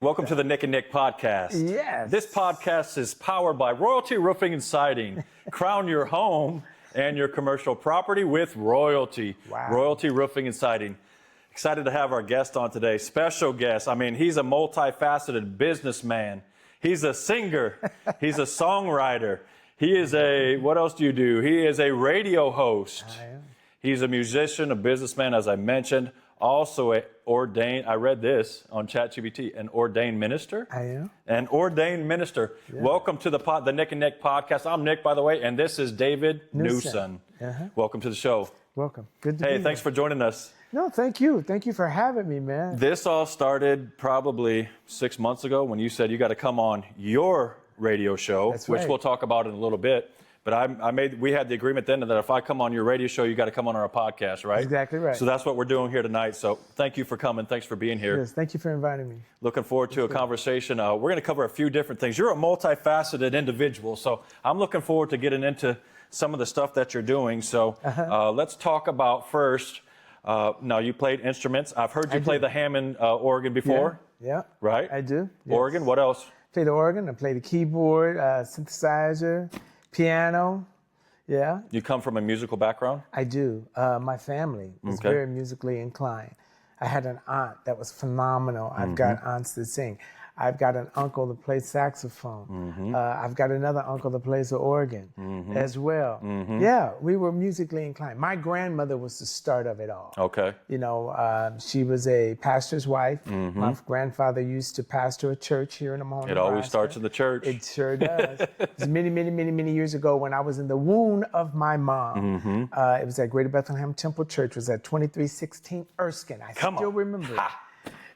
Welcome to the Nick and Nick podcast. Yes. This podcast is powered by Royalty Roofing and Siding. Crown your home and your commercial property with royalty. Wow. Royalty Roofing and Siding. Excited to have our guest on today. Special guest. I mean, he's a multifaceted businessman. He's a singer. He's a songwriter. He is what else do you do? He is a radio host. I am. He's a musician, a businessman, as I mentioned. Also I read this on ChatGPT, an ordained minister. I am. An ordained minister. Yeah. Welcome to the Nick and Nick podcast. I'm Nick, by the way, and this is David Newson. Welcome to the show. Welcome. Good to be here. Hey, thanks for joining us. No, thank you. Thank you for having me, man. This all started probably 6 months ago when you said you got to come on your radio show, That's which right. we'll talk about in a little bit. But we had the agreement then that if I come on your radio show, you got to come on our podcast, right? Exactly right. So that's what we're doing here tonight. So thank you for coming. Thanks for being here. Yes, thank you for inviting me. Looking forward to a conversation. We're going to cover a few different things. You're a multifaceted individual, so I'm looking forward to getting into some of the stuff that you're doing. So let's talk about first. Now, you played instruments. I've heard you play the Hammond organ before. Yeah. Right? I do. Yes. Organ, what else? Play the organ. I play the keyboard, synthesizer, piano. Yeah. You come from a musical background? I do. My family is very musically inclined. I had an aunt that was phenomenal. I've got aunts that sing. I've got an uncle that plays saxophone. I've got another uncle that plays the organ as well. Yeah, we were musically inclined. My grandmother was the start of it all. Okay. You know, she was a pastor's wife. My grandfather used to pastor a church here in Omaha, It always starts in the church. It sure does. It was many years ago when I was in the womb of my mom. It was at Greater Bethlehem Temple Church. It was at 2316 Erskine. I still remember it.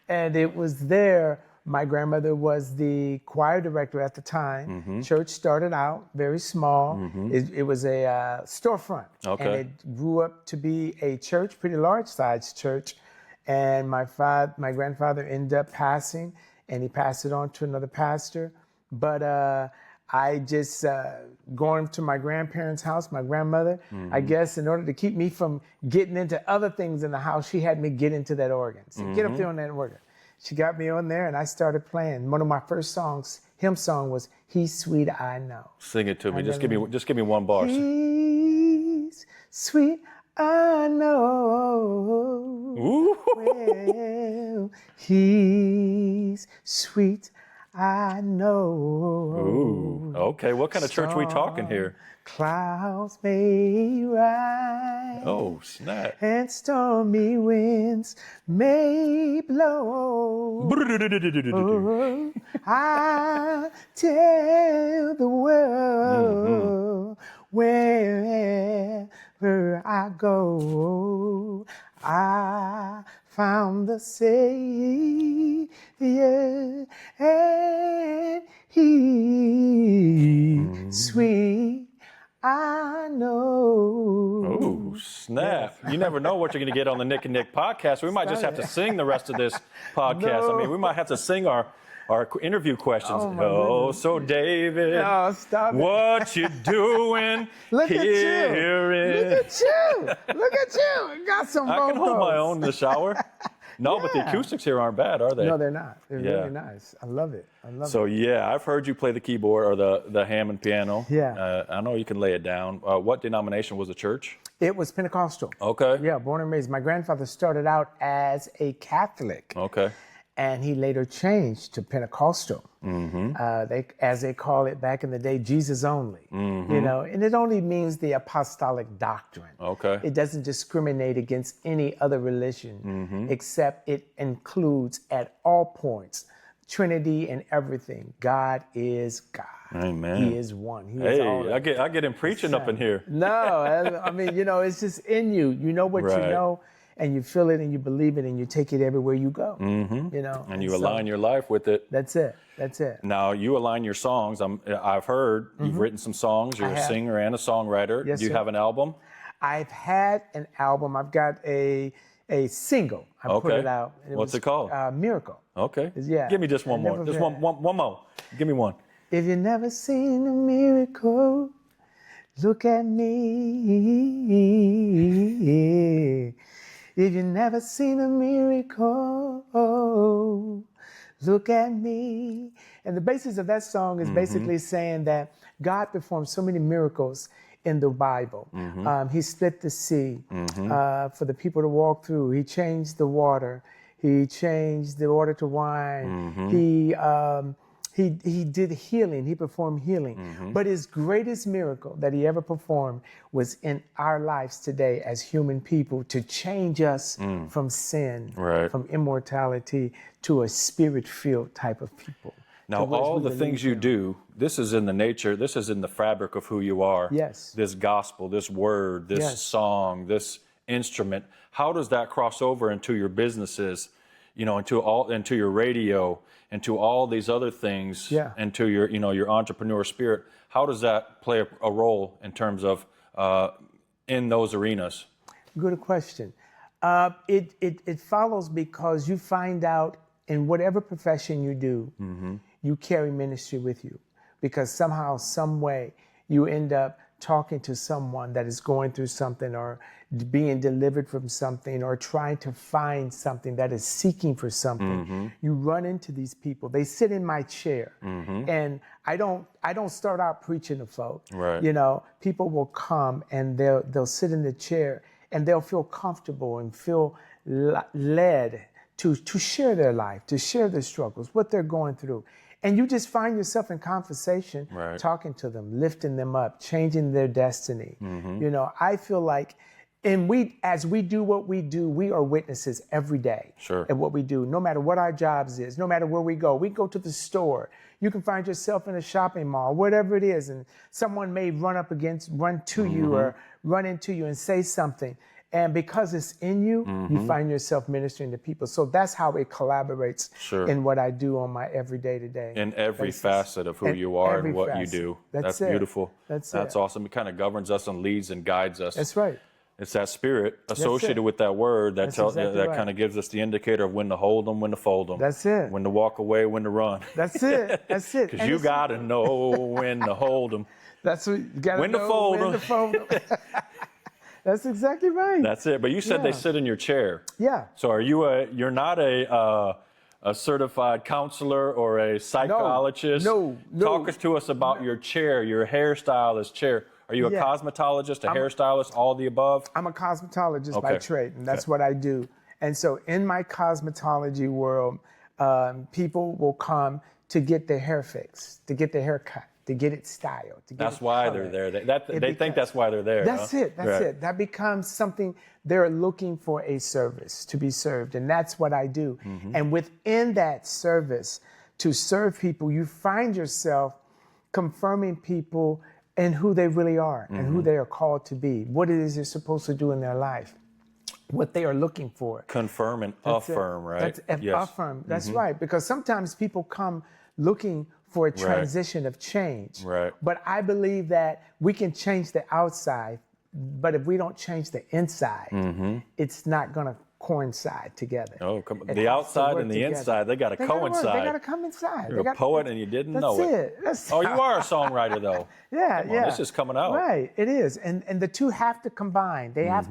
And it was there. My grandmother was the choir director at the time. Church started out very small. It was a storefront. Okay. And it grew up to be a church, pretty large-sized church. And my grandfather ended up passing, and he passed it on to another pastor. But I just, going to my grandparents' house, my grandmother, I guess in order to keep me from getting into other things in the house, she had me get into that organ. So get up there on that organ. She got me on there, and I started playing. One of my first songs, hymn song, was "He's Sweet, I Know." Sing it to me. Just give me one bar. He's sweet, I know. Ooh. Well, he's sweet, I know. Ooh. Okay. What kind of church are we talking here? Clouds may rise. Oh, snap. And stormy winds may blow. Oh, I tell the world wherever I go, I found the Savior, and He's sweet. I know. Oh, snap. You never know what you're going to get on the Nick and Nick podcast. We might just have to sing the rest of this podcast. No. I mean, we might have to sing our interview questions. Oh, so David, stop it. what you doing Look here? at you. Look at you. Look at you. Got some vocals. I can hold my own in the shower. No, but the acoustics here aren't bad, are they? No, they're not. They're really nice. I love it. So, yeah, I've heard you play the keyboard or the Hammond piano. Yeah. I know you can lay it down. What denomination was the church? It was Pentecostal. Okay. Yeah, born and raised. My grandfather started out as a Catholic. Okay. And he later changed to Pentecostal. As they call it back in the day, Jesus only. You know, and it only means the apostolic doctrine. Okay. It doesn't discriminate against any other religion, except it includes at all points Trinity and everything. God is God. Amen. He is one. He is all. I get him preaching up in here. No, I mean, you know, it's just in you. You know what you know. And you feel it and you believe it and you take it everywhere you go, you know. And you align your life with it. That's it. That's it. Now, you align your songs. I've heard you've written some songs. You're a singer and a songwriter. Yes, Do you sir. have an album? I've had an album. I've got a single. I put it out. What's it called? Miracle. Okay. Yeah. Give me just one more. Just one more. Give me one. If you've never seen a miracle, look at me. If you've never seen a miracle, look at me. And the basis of that song is basically saying that God performed so many miracles in the Bible. He split the sea for the people to walk through. He changed the water. He changed the water to wine. He did healing. He performed healing. But his greatest miracle that he ever performed was in our lives today as human people, to change us from sin, from immortality, to a spirit-filled type of people. Now, all the things you do, this is in the nature, this is in the fabric of who you are. Yes. This gospel, this word, this song, this instrument. How does that cross over into your businesses, you know, into your radio, into all these other things, into your, you know, your entrepreneur spirit? How does that play a role in terms of in those arenas? Good question. It follows because you find out in whatever profession you do, you carry ministry with you, because somehow, some way, you end up talking to someone that is going through something, or being delivered from something, or trying to find something, that is seeking for something. You run into these people. They sit in my chair, and I don't start out preaching to folk. You know, people will come and they'll sit in the chair and they'll feel comfortable and feel led to share their life, to share their struggles, what they're going through. And you just find yourself in conversation, talking to them, lifting them up, changing their destiny. You know, I feel like, as we do what we do, we are witnesses every day at what we do, no matter what our jobs is, no matter where we go. We go to the store. You can find yourself in a shopping mall, whatever it is, and someone may run to you or run into you and say something. And because it's in you, you find yourself ministering to people. So that's how it collaborates in what I do on my everyday today. In every facet of who you are and what you do. That's beautiful. That's awesome. It kind of governs us and leads and guides us. That's right. It's that spirit associated with that word that kind of gives us the indicator of when to hold them, when to fold them. That's it. When to walk away, when to run. That's it. That's it. Because you got to know when to hold them. That's what you got to know. When to fold them. That's exactly right. That's it. But you said they sit in your chair. Yeah. So you're not a certified counselor or a psychologist? No. Talk to us about your chair, your hairstylist chair. Are you a cosmetologist, a hairstylist, all the above? I'm a cosmetologist by trade, and that's what I do. And so in my cosmetology world, people will come to get their hair fixed, to get their hair cut, to get it styled. That's why they're there. They think that's why they're there. That's it. That's it. That becomes something they're looking for, a service to be served. And that's what I do. And within that service, to serve people, you find yourself confirming people and who they really are and who they are called to be, what it is they're supposed to do in their life, what they are looking for. Confirm and affirm, right? Affirm. That's right. Because sometimes people come looking for a transition of change. But I believe that we can change the outside, but if we don't change the inside, it's not going to coincide together. Oh, the outside and the inside, they got to coincide. They got to come inside. You're a poet and you didn't know it. Oh, you are a songwriter though. Yeah. This is coming out. Right, it is, and the two have to combine. They have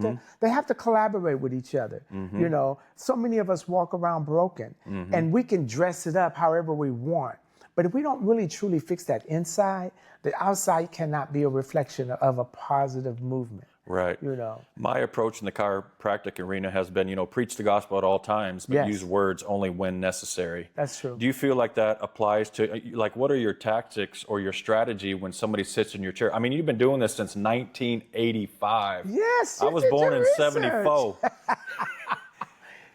to collaborate with each other. You know, so many of us walk around broken, and we can dress it up however we want. But if we don't really truly fix that inside, the outside cannot be a reflection of a positive movement. Right. You know, my approach in the chiropractic arena has been, you know, preach the gospel at all times, but use words only when necessary. That's true. Do you feel like that applies to, like, what are your tactics or your strategy when somebody sits in your chair? I mean, you've been doing this since 1985. Yes. I was born in 74.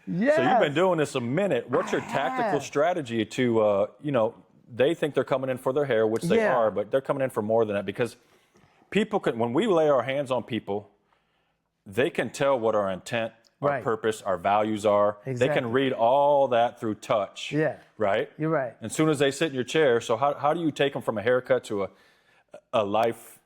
Yes. So you've been doing this a minute. What's your tactical strategy to, you know, they think they're coming in for their hair, which they are, but they're coming in for more than that, because people can, when we lay our hands on people, they can tell what our intent, our purpose, our values are. They can read all that through touch. Yeah. Right? You're right. And as soon as they sit in your chair, so how do you take them from a haircut to a life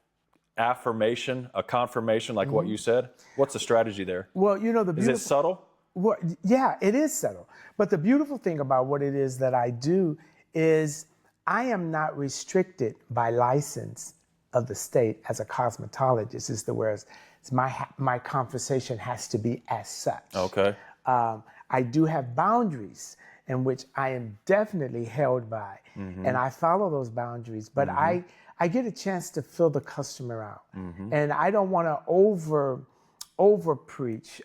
affirmation, a confirmation, like what you said? What's the strategy there? Well, you know, is it subtle? Well, yeah, it is subtle. But the beautiful thing about what it is that I do is I am not restricted by license of the state as a cosmetologist. Is the whereas my conversation has to be as such. Okay. I do have boundaries in which I am definitely held by, and I follow those boundaries. But I get a chance to fill the customer out, and I don't want to over preach.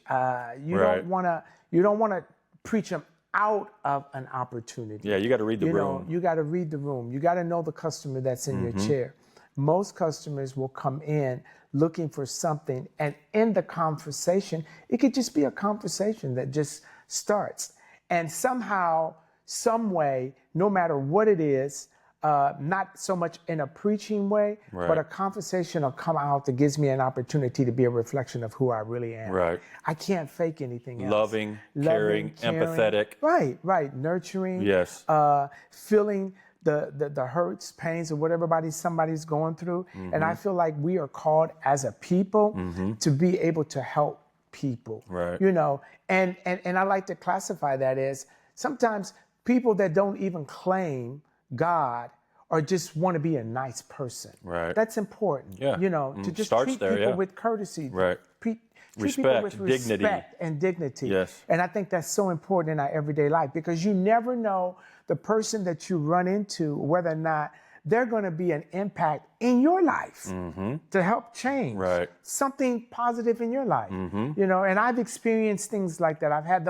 You don't want to preach them out of an opportunity. Yeah, you got to read the room. You got to read the room. You got to know the customer that's in your chair. Most customers will come in looking for something, and in the conversation, it could just be a conversation that just starts. And somehow, some way, no matter what it is, not so much in a preaching way, but a conversation will come out that gives me an opportunity to be a reflection of who I really am. Right. I can't fake anything else. Loving, caring, empathetic. Right. Nurturing. Yes. Feeling the hurts, pains of whatever somebody's going through. And I feel like we are called as a people to be able to help people. Right. And I like to classify that as sometimes people that don't even claim God or just want to be a nice person. Right. That's important. Yeah. To just Starts treat there, people with courtesy. Right. Treat Respect, people with dignity. Respect and dignity. Yes. And I think that's so important in our everyday life because you never know the person that you run into, whether or not they're going to be an impact in your life to help change something positive in your life. And I've experienced things like that. I've had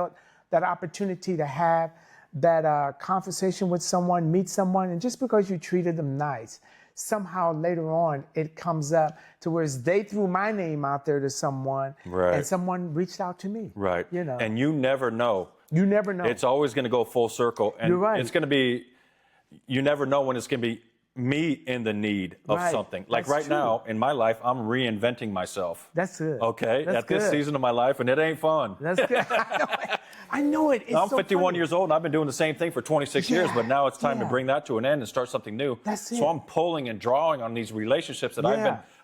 that opportunity to have that conversation with someone, meet someone, and just because you treated them nice, somehow later on it comes up to where they threw my name out there to someone, and someone reached out to me. Right. And you never know. You never know. It's always going to go full circle. And You're right. It's going to be, you never know when it's going to be me in the need of something. Like That's right true. now in my life, I'm reinventing myself. That's good. Okay. That's At this season of my life, and it ain't fun. That's good. I know it. It's I'm so 51 funny. years old, and I've been doing the same thing for 26 years, but now it's time to bring that to an end and start something new. That's it. So I'm pulling and drawing on these relationships that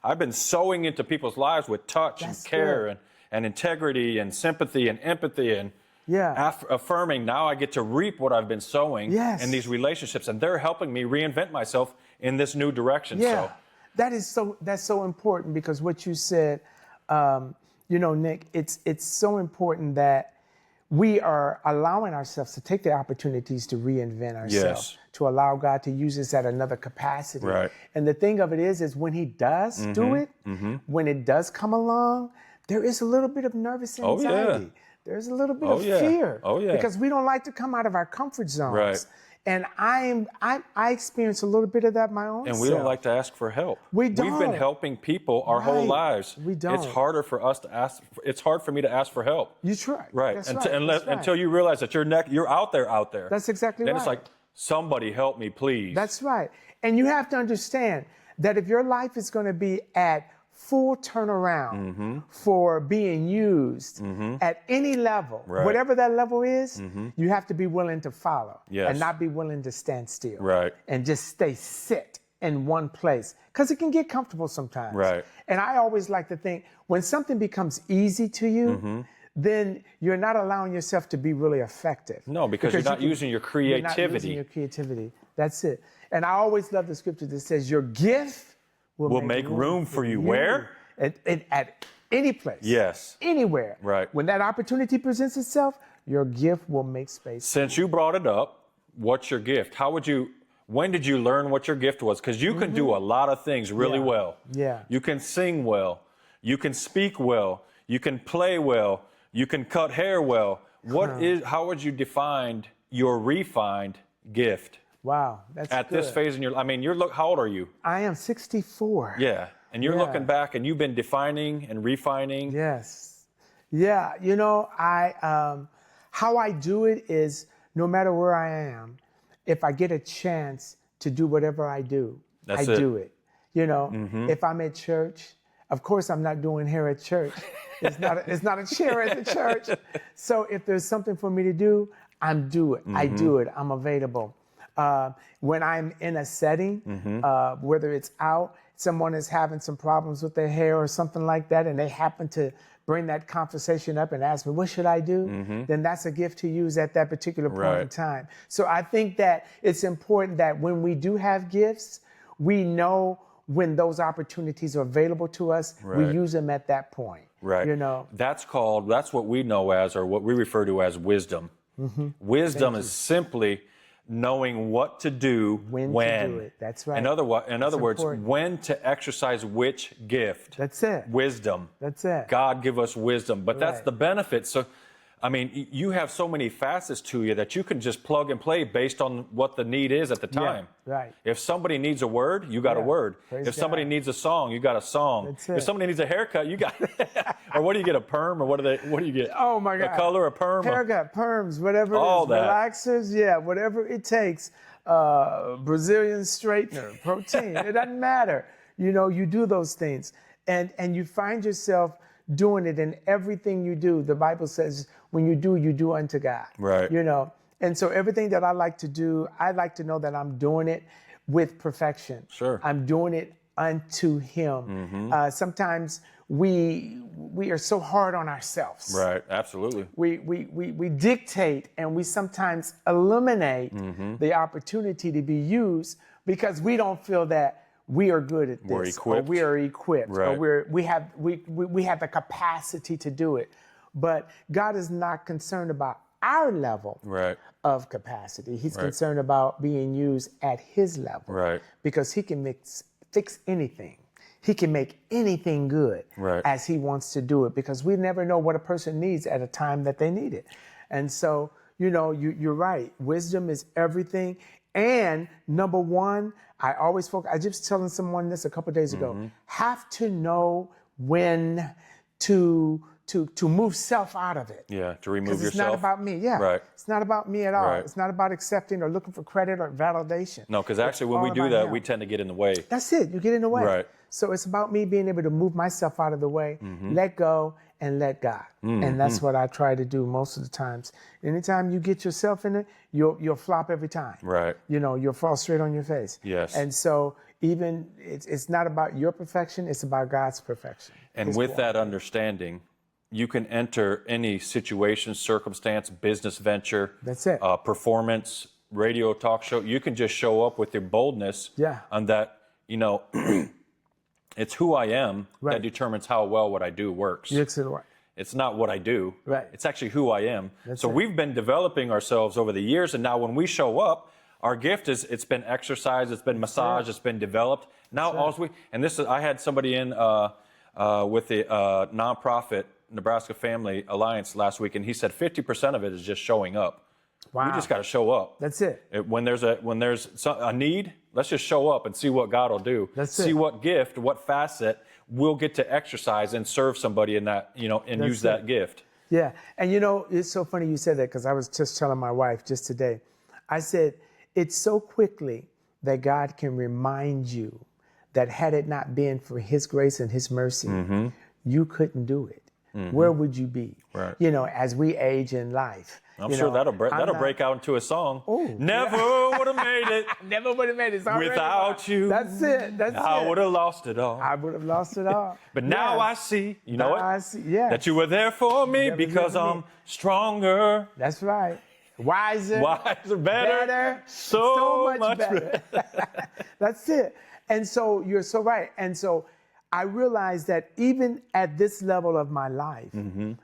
I've been sowing into people's lives with touch and care and integrity and sympathy and empathy and affirming. Now I get to reap what I've been sowing in these relationships, and they're helping me reinvent myself in this new direction. Yeah, So that's so important because what you said, Nick, it's so important that we are allowing ourselves to take the opportunities to reinvent ourselves, to allow God to use us at another capacity. Right. And the thing of it is when He does do it, when it does come along, there is a little bit of nervous anxiety. There's a little bit of fear. Because we don't like to come out of our comfort zones. Right. And I experience a little bit of that my own And we self. don't like to ask for help. We don't. We've been helping people our whole lives. We don't. It's harder for us to ask. It's hard for me to ask for help. You try. Right. That's Until you realize that you're out there. That's exactly then right. Then it's like, somebody help me, please. That's right. And you have to understand that if your life is going to be at full turnaround for being used at any level, whatever that level is, you have to be willing to follow and not be willing to stand still and just sit in one place because it can get comfortable sometimes. Right. And I always like to think when something becomes easy to you, then you're not allowing yourself to be really effective. No, because you're not using your creativity. You're not using your creativity. That's it. And I always love the scripture that says your gift will make room for you. Where? At any place. Yes. Anywhere. Right. When that opportunity presents itself, your gift will make space. Since you brought it up, what's your gift? When did you learn what your gift was? Because you can do a lot of things really well. Yeah. You can sing well. You can speak well. You can play well. You can cut hair well. How would you define your refined gift? Wow, that's at this phase in your life. How old are you? I am 64. Yeah, and you're looking back and you've been defining and refining. Yes. Yeah, how I do it is no matter where I am, if I get a chance to do whatever I do, I do it. If I'm at church, of course I'm not doing hair at church. It's not a chair at the church. So if there's something for me to do, I do it. I'm available. When I'm in a setting, whether it's out, someone is having some problems with their hair or something like that, and they happen to bring that conversation up and ask me, what should I do? Then that's a gift to use at that particular point in time. So I think that it's important that when we do have gifts, we know when those opportunities are available to us, we use them at that point. Right. You know, that's what we know as, or what we refer to as wisdom. Wisdom is simply knowing what to do when to do it. That's right. In other words, important. when to exercise which gift. That's it. Wisdom. That's it. God give us wisdom. But that's Right. the benefit. So, I mean, you have so many facets to you that you can just plug and play based on what the need is at the time. right. If somebody needs a word, you got a Yeah. word. Praise If somebody God. needs a song, you got a song. That's If it. somebody needs a haircut, you got or what do you get, a perm, or what do you get? Oh my God. A color, a perm? Haircut, perms, whatever All it is. that. Relaxers, yeah, whatever it takes. Brazilian straightener, protein. It doesn't matter. You know, you do those things. And you find yourself doing it in everything you do. The Bible says when you do unto God. Right. You know. And so everything that I like to do, I like to know that I'm doing it with perfection. Sure. I'm doing it unto Him. Sometimes we are so hard on ourselves. Right, absolutely. We dictate, and we sometimes eliminate the opportunity to be used because we don't feel that we are good at this. We're equipped. Or we are equipped. Right. Or we have the capacity to do it. But God is not concerned about our level Right. of capacity. He's Right. concerned about being used at His level. Right. Because He can fix anything. He can make anything good Right. as He wants to do it, because we never know what a person needs at a time that they need it. And so, you know, you're right. Wisdom is everything. And number one, I always focus, I just telling someone this a couple of days ago, have to know when to move self out of it. Yeah, to remove Because yourself. it's not about me. Yeah. Right. It's not about me at all. Right. It's not about accepting or looking for credit or validation. No, because actually when all we do about that, Him. we tend to get in the way. That's it. You get in the way. Right. So it's about me being able to move myself out of the way, let go, and let God. And that's what I try to do most of the times. Anytime you get yourself in it, you'll flop every time. Right. You know, you'll fall straight on your face. Yes. And so even it's not about your perfection, it's about God's perfection. And His with will. that understanding, you can enter any situation, circumstance, business venture, That's it. Performance, radio, talk show. You can just show up with your boldness. Yeah. On that, you know, it's who I am Right. that determines how well what I do works. You're to the right. It's not what I do. Right. It's actually who I am. So it. we've been developing ourselves over the years, and now when we show up, our gift is it's been exercised, it's been massaged, it's been developed. Now I had somebody in with the nonprofit Nebraska Family Alliance last week, and he said 50% of it is just showing up. Wow. We just got to show up. That's it. When there's a need, let's just show up and see what God will do. That's see it. what gift, what facet we'll get to exercise and serve somebody in that, you know, and use that it. gift. Yeah. And you know, it's so funny you said that, because I was just telling my wife just today. I said, it's so quickly that God can remind you that had it not been for His grace and His mercy, you couldn't do it. Where would you be? Right. You know, as we age in life. I'm sure that'll break out into a song. Oh, Never would have made it Never would have made it. It's already without mine. you. That's it. That's I it. would have lost it all. I would have lost it all. But now I Yes. see, you know Now I what? see, yes. That you were there for me Never because given me. I'm stronger, That's right. Wiser. wiser, better, so much better. That's it. And so you're so right. And so I realized that even at this level of my life,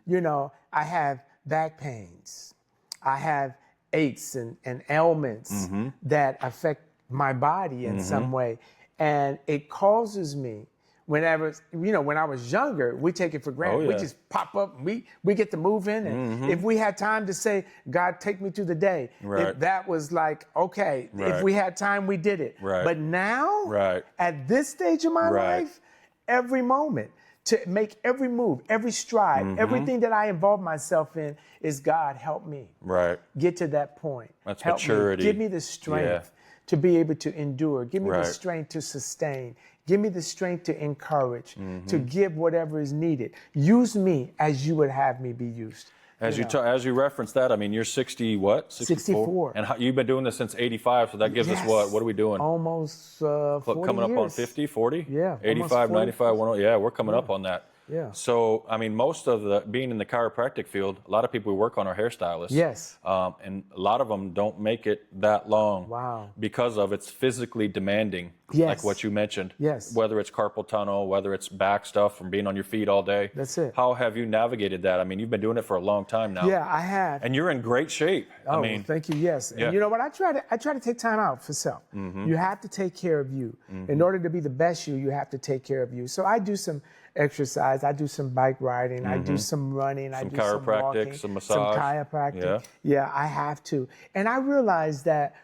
you know, I have back pains. I have aches and ailments that affect my body in some way. And it causes me, whenever, you know, when I was younger, we take it for granted. yeah. We just pop up and we get to move in. And if we had time to say, God, take me through the day, Right. that was like, okay, Right. if we had time, we did it. Right. But now, Right. at this stage of my Right. life, every moment, to make every move, every stride, everything that I involve myself in is, God, help me Right. get to that point. That's Help maturity. Me. Give me the strength to be able to endure. Give me Right. the strength to sustain. Give me the strength to encourage, to give whatever is needed. Use me as you would have me be used. As you reference that, I mean, you're 60 what? 64. And you've been doing this since 85, so that gives us what? What are we doing? Almost 40 Coming up years. on 50, 40? Yeah, almost 85, 40. 95, 100. Yeah, we're coming up on that. Yeah. So, I mean, most of being in the chiropractic field, a lot of people we work on are hairstylists. Yes. And a lot of them don't make it that long. Wow. Because of it's physically demanding. Yes. Like what you mentioned. Yes. Whether it's carpal tunnel, whether it's back stuff from being on your feet all day. That's it. How have you navigated that? I mean, you've been doing it for a long time now. Yeah, I have. And you're in great shape. Oh, I mean, thank you. Yes. Yeah. And you know what? I try to take time out for self. You have to take care of you. In order to be the best you have to take care of you. So I do some exercise. I do some bike riding. I do some running. I do some walking. Some massage. Some chiropractic. Yeah. Yeah, I have to. And I realize that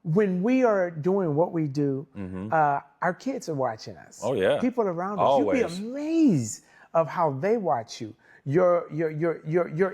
when we are doing what we do, our kids are watching us. Oh, yeah. People around us. Always. You'd be amazed of how they watch you. Your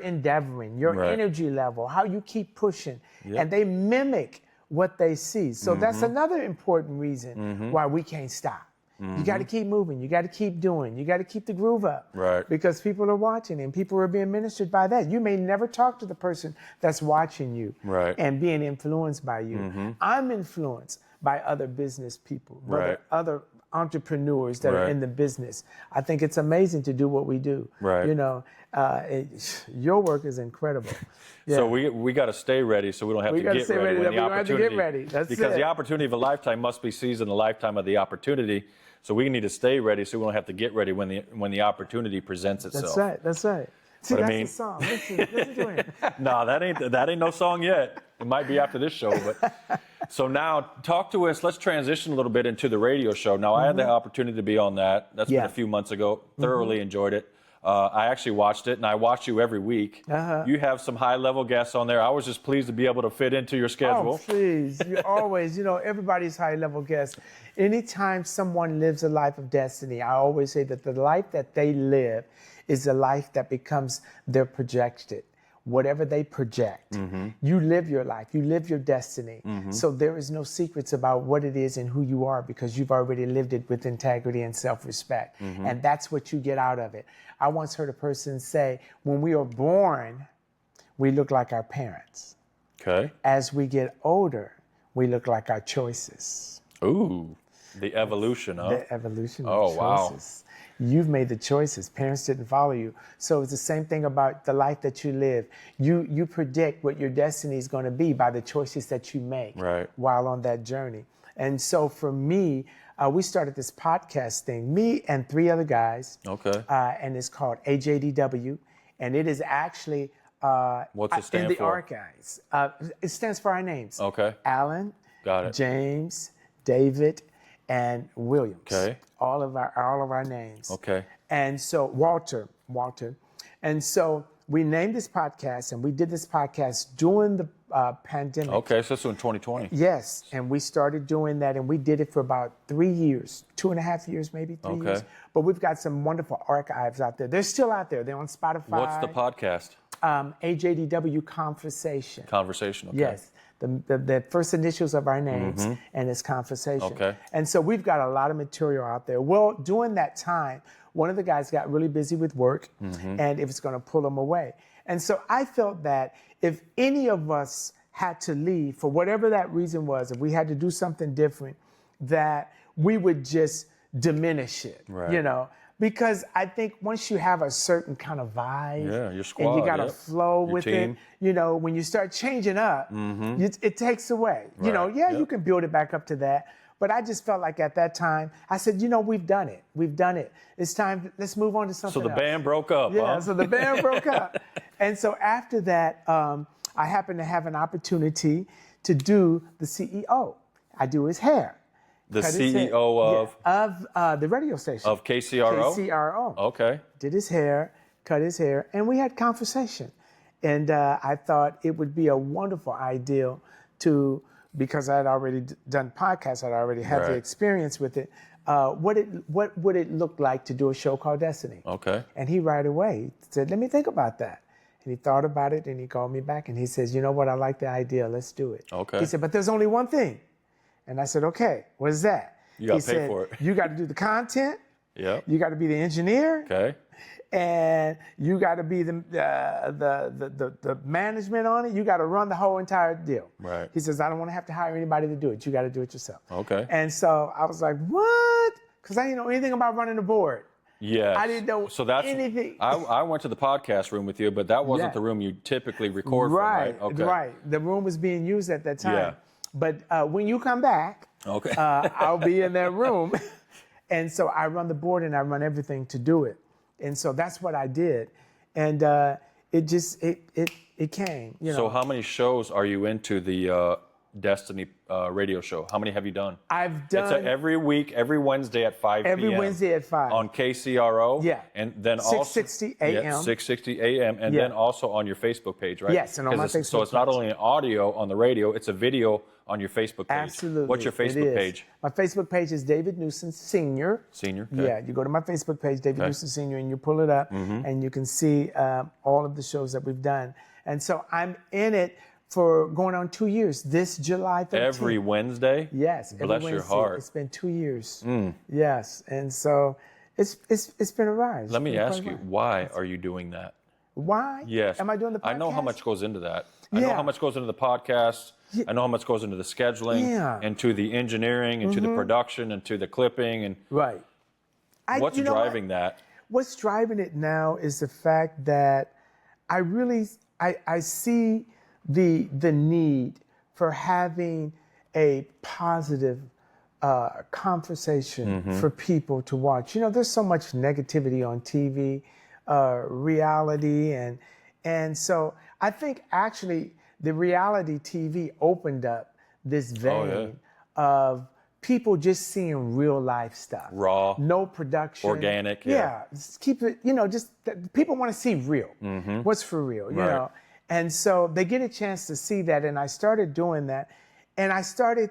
endeavoring, your energy level, how you keep pushing, and they mimic what they see. So that's another important reason why we can't stop. You got to keep moving. You got to keep doing. You got to keep the groove up. Right. Because people are watching and people are being ministered by that. You may never talk to the person that's watching you and being influenced by you. I'm influenced by other business people, other entrepreneurs that are in the business. I think it's amazing to do what we do. Right. You know, your work is incredible. Yeah. So we got to stay ready so we don't have to get ready when the opportunity. Get ready. That's because it. the opportunity of a lifetime must be seized in the lifetime of the opportunity. So we need to stay ready so we don't have to get ready when the opportunity presents itself. That's right. See, But that's I mean, the song. Listen to it. No, that ain't no song yet. It might be after this show, but so now talk to us. Let's transition a little bit into the radio show. Now I had the opportunity to be on that. That's been a few months ago. Thoroughly enjoyed it. I actually watched it, and I watch you every week. You have some high-level guests on there. I was just pleased to be able to fit into your schedule. Oh, please. You always, everybody's high-level guest. Anytime someone lives a life of destiny, I always say that the life that they live is a life that becomes their projected. Whatever they project, you live your life, you live your destiny. So there is no secrets about what it is and who you are because you've already lived it with integrity and self-respect. And that's what you get out of it. I once heard a person say, when we are born, we look like our parents. Okay. As we get older, we look like our choices. Ooh, the evolution of. The evolution of choices. Wow. You've made the choices. Parents didn't follow you. So it's the same thing about the life that you live. You predict what your destiny is going to be by the choices that you make while on that journey. And so for me, we started this podcast thing, me and 3 other guys. Okay. And it's called AJDW. And it is actually what's it stand in the for? Archives. It stands for our names. Okay. Alan, got it. James, David, and Williams. Okay. All of our names. Okay. And so Walter. And so we named this podcast, and we did this podcast during the pandemic. Okay, so it's in 2020. Yes, and we started doing that, and we did it for about 3 years, 2.5 years, maybe 3 years. But we've got some wonderful archives out there. They're still out there. They're on Spotify. What's the podcast? AJDW Conversation. Conversation, okay. Yes. The first initials of our names, and it's Conversation. Okay. And so we've got a lot of material out there. Well, during that time, one of the guys got really busy with work, and it was going to pull him away. And so I felt that if any of us had to leave, for whatever that reason was, if we had to do something different, that we would just diminish it, Because I think once you have a certain kind of vibe, your squad, and you got to flow your with team. it, when you start changing up, it takes away. You can build it back up to that. But I just felt like at that time, I said, we've done it. We've done it. It's time, let's move on to something else. So the band broke up, Yeah, so the band broke up. And so after that, I happened to have an opportunity to do the CEO. I do his hair. The CEO of? Of the radio station. Of KCRO? KCRO. Okay. Did his hair, cut his hair, and we had conversation. And I thought it would be a wonderful idea to, because I had already done podcasts, I'd already had the experience with it. What would it look like to do a show called Destiny? Okay. And he right away said, let me think about that. And he thought about it, and he called me back, and he says, you know what, I like the idea, let's do it. Okay. He said, but there's only one thing. And I said, okay, what is that? You got to pay for it. You got to do the content. Yep. You got to be the engineer. Okay. And you got to be the management on it. You got to run the whole entire deal. Right. He says, I don't want to have to hire anybody to do it. You got to do it yourself. Okay. And so I was like, what? Because I didn't know anything about running a board. Yes. I didn't know anything. I went to the podcast room with you, but that wasn't the room you typically record from, right? Okay. Right. The room was being used at that time. Yeah. But when you come back, okay, I'll be in that room. And so I run the board and I run everything to do it. And so that's what I did. And it came. You know. So how many shows are you into the Destiny radio show? How many have you done? I've done... It's every week, every Wednesday at 5 p.m. Every Wednesday at 5. On KCRO. Yeah. And then also... 6:60 a.m. Yeah, 6:60 a.m. And then also on your Facebook page, right? Yes, and on my Facebook page. So it's not only an audio on the radio, it's a video on your Facebook page. Absolutely. What's your Facebook page? My Facebook page is David Newson Sr. Senior? Okay. Yeah, you go to my Facebook page, David Newson Sr., and you pull it up, and you can see all of the shows that we've done. And so I'm in it for going on 2 years. This July 13th. Every Wednesday? Yes. Every Bless Wednesday. your heart. It's been 2 years. Yes. And so it's been a rise. Let me ask you, why are you doing that? Why? Yes. Am I doing the podcast? I know how much goes into that. I know how much goes into the podcast. Yeah. I know how much goes into the scheduling, and to the engineering, and to the production, and to the clipping, and right. What's driving that? What's driving it now is the fact that I see the need for having a positive conversation for people to watch. You know, there's so much negativity on TV, reality, and so I think actually the reality TV opened up this vein of people just seeing real life stuff. Raw. No production. Organic. Yeah. Just keep it, you know, people want to see real. What's for real, you know? And so they get a chance to see that. And I started doing that. And I started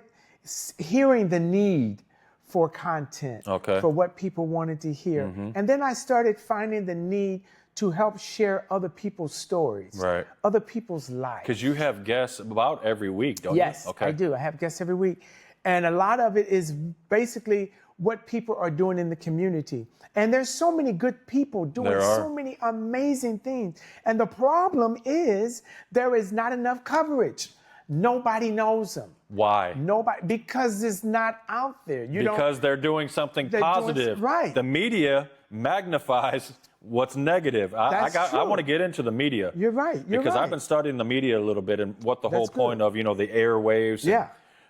hearing the need for content, for what people wanted to hear. And then I started finding the need to help share other people's stories, other people's lives. Because you have guests about every week, don't you? Yes, I do. I have guests every week. And a lot of it is basically what people are doing in the community. And there's so many good people doing so many amazing things. And the problem is there is not enough coverage. Nobody knows them. Why? Nobody, because it's not out there. Because they're doing something positive. The media magnifies what's negative. I want to get into the media. You're right. Because I've been studying the media a little bit and what the whole point of, you know, the airwaves.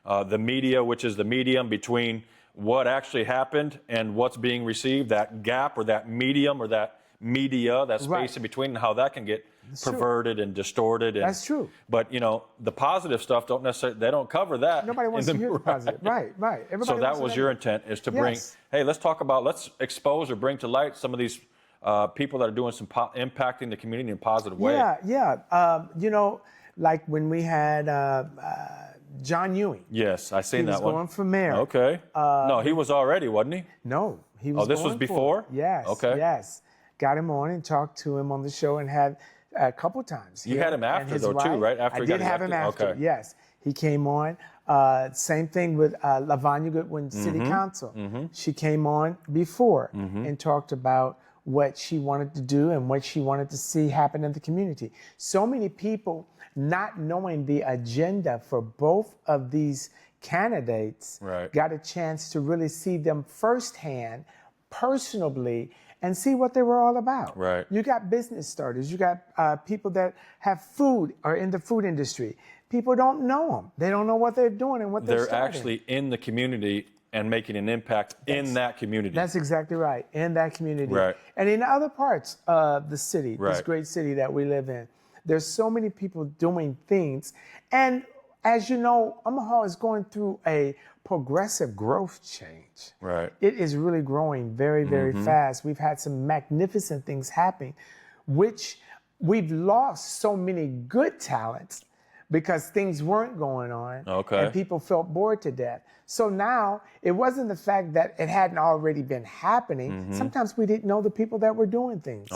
And, the media, which is the medium between what actually happened and what's being received, that gap or that medium or that media, that space in between, and how that can get perverted and distorted. And, that's true. But, you know, the positive stuff don't necessarily, they don't cover that. Nobody wants to hear the positive. Right. Everybody so that was your intent, is to bring, hey, let's expose or bring to light some of these people that are doing some impacting the community in a positive way. You know, like when we had John Ewing. Yes, I seen that one. He was going for mayor. Okay. No, he was already, wasn't he? No, he was. Oh, this was before? Yes. Okay. Yes. Got him on and talked to him on the show and had a couple times. You had him after though, too, right? After I did have him after. Yes, he came on. Same thing with LaVanya Goodwin, City Council. She came on before and talked about what she wanted to do and what she wanted to see happen in the community. So many people not knowing the agenda for both of these candidates got a chance to really see them firsthand, personally, and see what they were all about. You got business starters. You got people that have food or in the food industry. People don't know them. They don't know what they're doing and what they're starting. They're actually in the community and making an impact in that community. That's exactly right, in that community. And in other parts of the city, this great city that we live in, there's so many people doing things. And as you know, Omaha is going through a progressive growth change. It is really growing very, very fast. We've had some magnificent things happening, which we've lost so many good talents because things weren't going on and people felt bored to death. So now it wasn't the fact that it hadn't already been happening. Sometimes we didn't know the people that were doing things.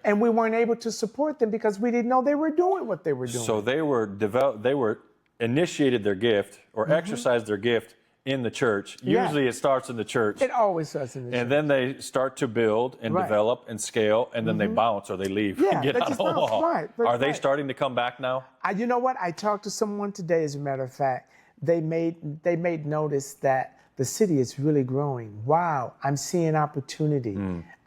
And we weren't able to support them because we didn't know they were doing what they were doing. So they were initiated their gift or exercised their gift in the church. Usually it starts in the church. It always starts in the church. And then they start to build and develop and scale, and then they bounce or they leave and get out of Omaha. Are they starting to come back now? You know what? I talked to someone today, as a matter of fact. They made notice that the city is really growing. Wow, I'm seeing opportunity.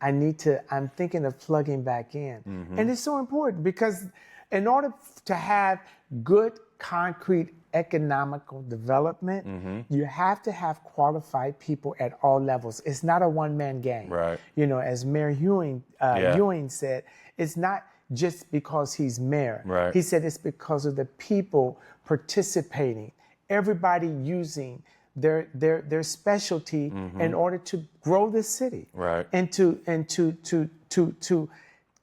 I'm thinking of plugging back in. And it's so important because in order to have good, concrete, economical development, you have to have qualified people at all levels. It's not a one-man game. Right. You know, as Mayor Ewing said, it's not just because he's mayor. Right. He said it's because of the people participating, everybody using their specialty in order to grow the city. Right. And to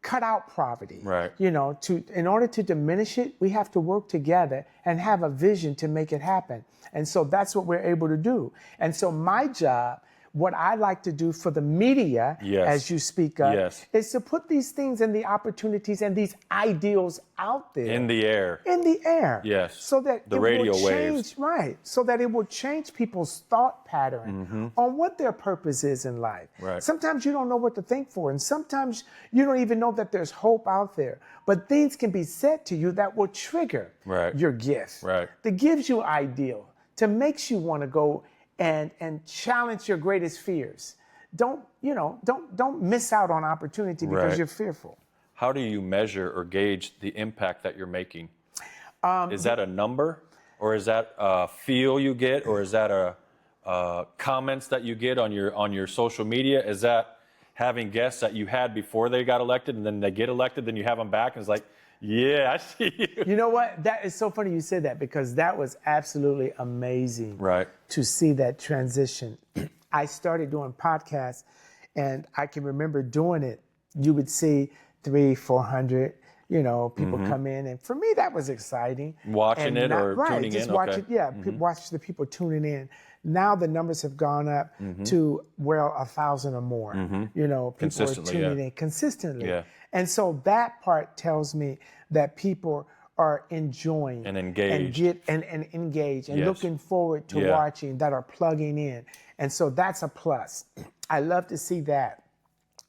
cut out poverty. Right. You know, in order to diminish it, we have to work together and have a vision to make it happen. And so that's what we're able to do. And so my job, what I like to do for the media, as you speak of, is to put these things and the opportunities and these ideals out there. In the air. In the air. Yes. So that the it radio will change, waves. right. So that it will change people's thought pattern on what their purpose is in life. Right. Sometimes you don't know what to think for, and sometimes you don't even know that there's hope out there. But things can be said to you that will trigger your gift. Right. That gives you ideal, that makes you want to go and challenge your greatest fears. Don't miss out on opportunity because you're fearful. How do you measure or gauge the impact that you're making? Is that a number, or is that a feel you get, or is that a comments that you get on your social media? Is that having guests that you had before they got elected, and then they get elected, then you have them back, and it's like, yeah, I see you. You know what? That is so funny you said that, because that was absolutely amazing to see that transition. I started doing podcasts, and I can remember doing it. You would see 300-400, people come in, and for me that was exciting. Watching it or tuning just in? Watch it, watch the people tuning in. Now the numbers have gone up to 1,000 or more. People are tuning in consistently. Yeah. And so that part tells me that people are enjoying and engaged and engaged and looking forward to watching, that are plugging in. And so that's a plus. I love to see that,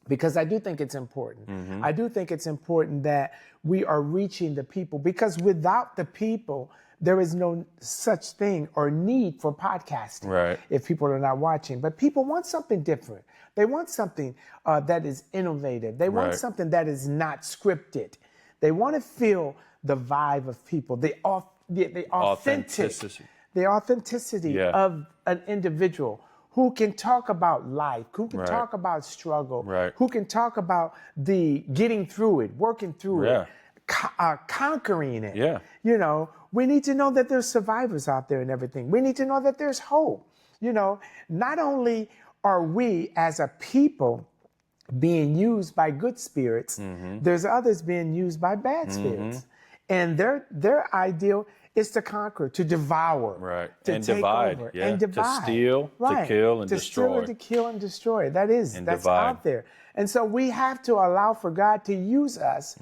because I do think it's important. I do think it's important that we are reaching the people, because without the people, there is no such thing or need for podcasting if people are not watching. But people want something different. They want something that is innovative. They want something that is not scripted. They want to feel the vibe of people, the authenticity of an individual who can talk about life, who can talk about struggle, who can talk about the getting through it, working through it, conquering it. We need to know that there's survivors out there and everything. We need to know that there's hope. Not only are we as a people being used by good spirits, there's others being used by bad spirits. And their ideal is to conquer, to devour, to take divide, over, and divide. To steal, to kill, and destroy. To steal, and to kill, and destroy. That's divide. out there. And so we have to allow for God to use us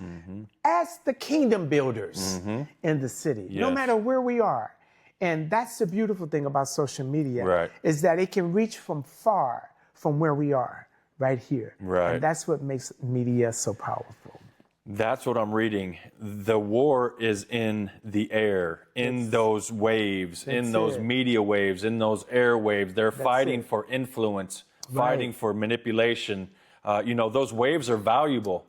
as the kingdom builders in the city, no matter where we are. And that's the beautiful thing about social media, is that it can reach from far from where we are, right here. And that's what makes media so powerful. That's what I'm reading. The war is in the air, in those waves, in those media waves, in those airwaves. They're fighting for influence, fighting for manipulation. Those waves are valuable.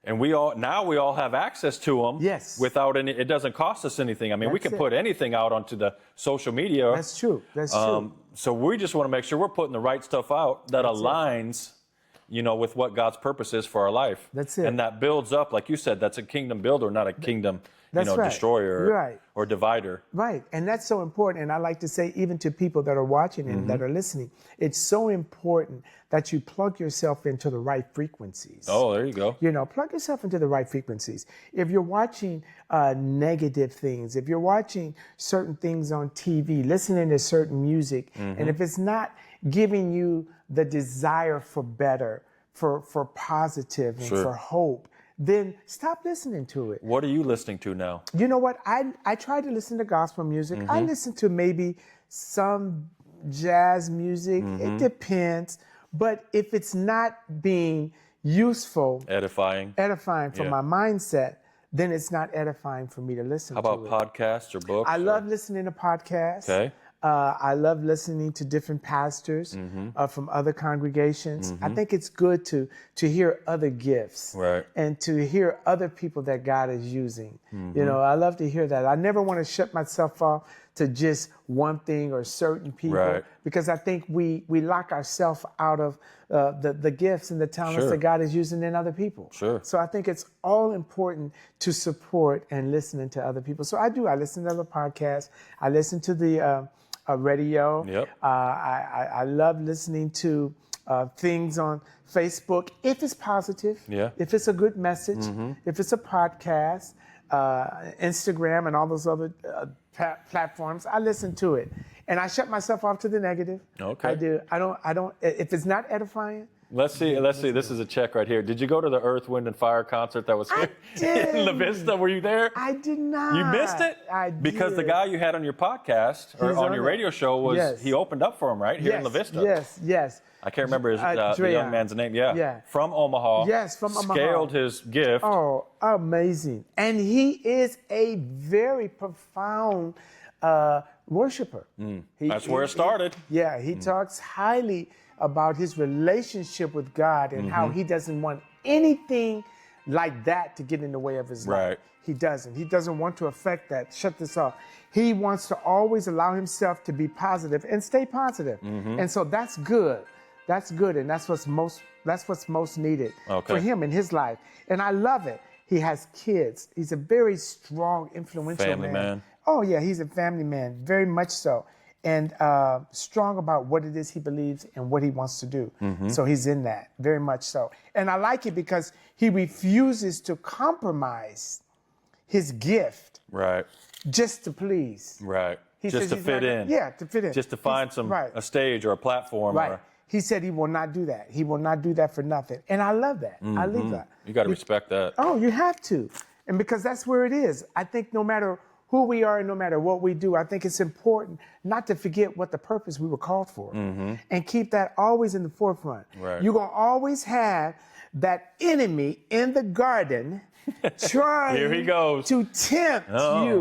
And we all have access to them. Without any, it doesn't cost us anything. I mean, we can put anything out onto the social media. That's true. That's true. So we just want to make sure we're putting the right stuff out that aligns, with what God's purpose is for our life. That's it. And that builds up, like you said, that's a kingdom builder, not a kingdom, destroyer or divider. Right. And that's so important. And I like to say, even to people that are watching and that are listening, it's so important that you plug yourself into the right frequencies. Oh, there you go. Plug yourself into the right frequencies. If you're watching negative things, if you're watching certain things on TV, listening to certain music, and if it's not giving you the desire for better, for positive, and for hope, then stop listening to it. What are you listening to now? You know what? I try to listen to gospel music. I listen to maybe some jazz music. It depends. But if it's not being useful, edifying for my mindset, then it's not edifying for me to listen to. How about podcasts or books? I love listening to podcasts. Okay. I love listening to different pastors from other congregations. I think it's good to hear other gifts and to hear other people that God is using. You know, I love to hear that. I never want to shut myself off to just one thing or certain people because I think we lock ourselves out of the gifts and the talents that God is using in other people. So I think it's all important to support and listening to other people. So I do. I listen to other podcasts. I listen to the radio. I love listening to things on Facebook if it's positive, if it's a good message, if it's a podcast, Instagram and all those other platforms. I listen to it, and I shut myself off to the negative. I do. I don't. If it's not edifying. Let's see. This is a check right here. Did you go to the Earth, Wind, and Fire concert that was here in La Vista? Were you there? I did not. You missed it? I did. Because the guy you had on your podcast or on your radio show was he opened up for him, right? Here in La Vista. Yes. I can't remember the young man's name. From Omaha. Yes, from Omaha. Scaled his gift. Oh, amazing. And he is a very profound worshiper. That's where it started. He talks highly about his relationship with God and how he doesn't want anything like that to get in the way of his life. He doesn't. He doesn't want to affect that. Shut this off. He wants to always allow himself to be positive and stay positive. And so that's good. That's good, and that's what's most needed for him in his life. And I love it. He has kids. He's a very strong, influential family man. Oh yeah, he's a family man, very much so, and strong about what it is he believes and what he wants to do. So he's in that, very much so. And I like it because he refuses to compromise his gift, just to please, just to fit in, to fit in, just to find a stage or a platform, He said he will not do that. He will not do that for nothing. And I love that. I love that. You got to respect that. Oh, you have to. And because that's where it is. I think no matter who we are and no matter what we do, I think it's important not to forget what the purpose we were called for and keep that always in the forefront. You're going to always have that enemy in the garden trying to tempt you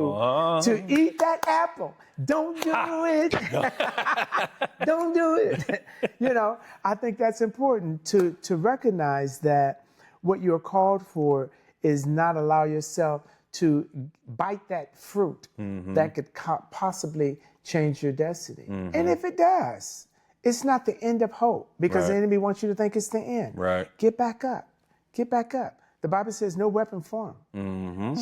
to eat that apple. Don't do it. Don't do it. You know, I think that's important to recognize that what you're called for is not allow yourself to bite that fruit that could possibly change your destiny. And if it does, it's not the end of hope because the enemy wants you to think it's the end. Get back up. Get back up. The Bible says no weapon formed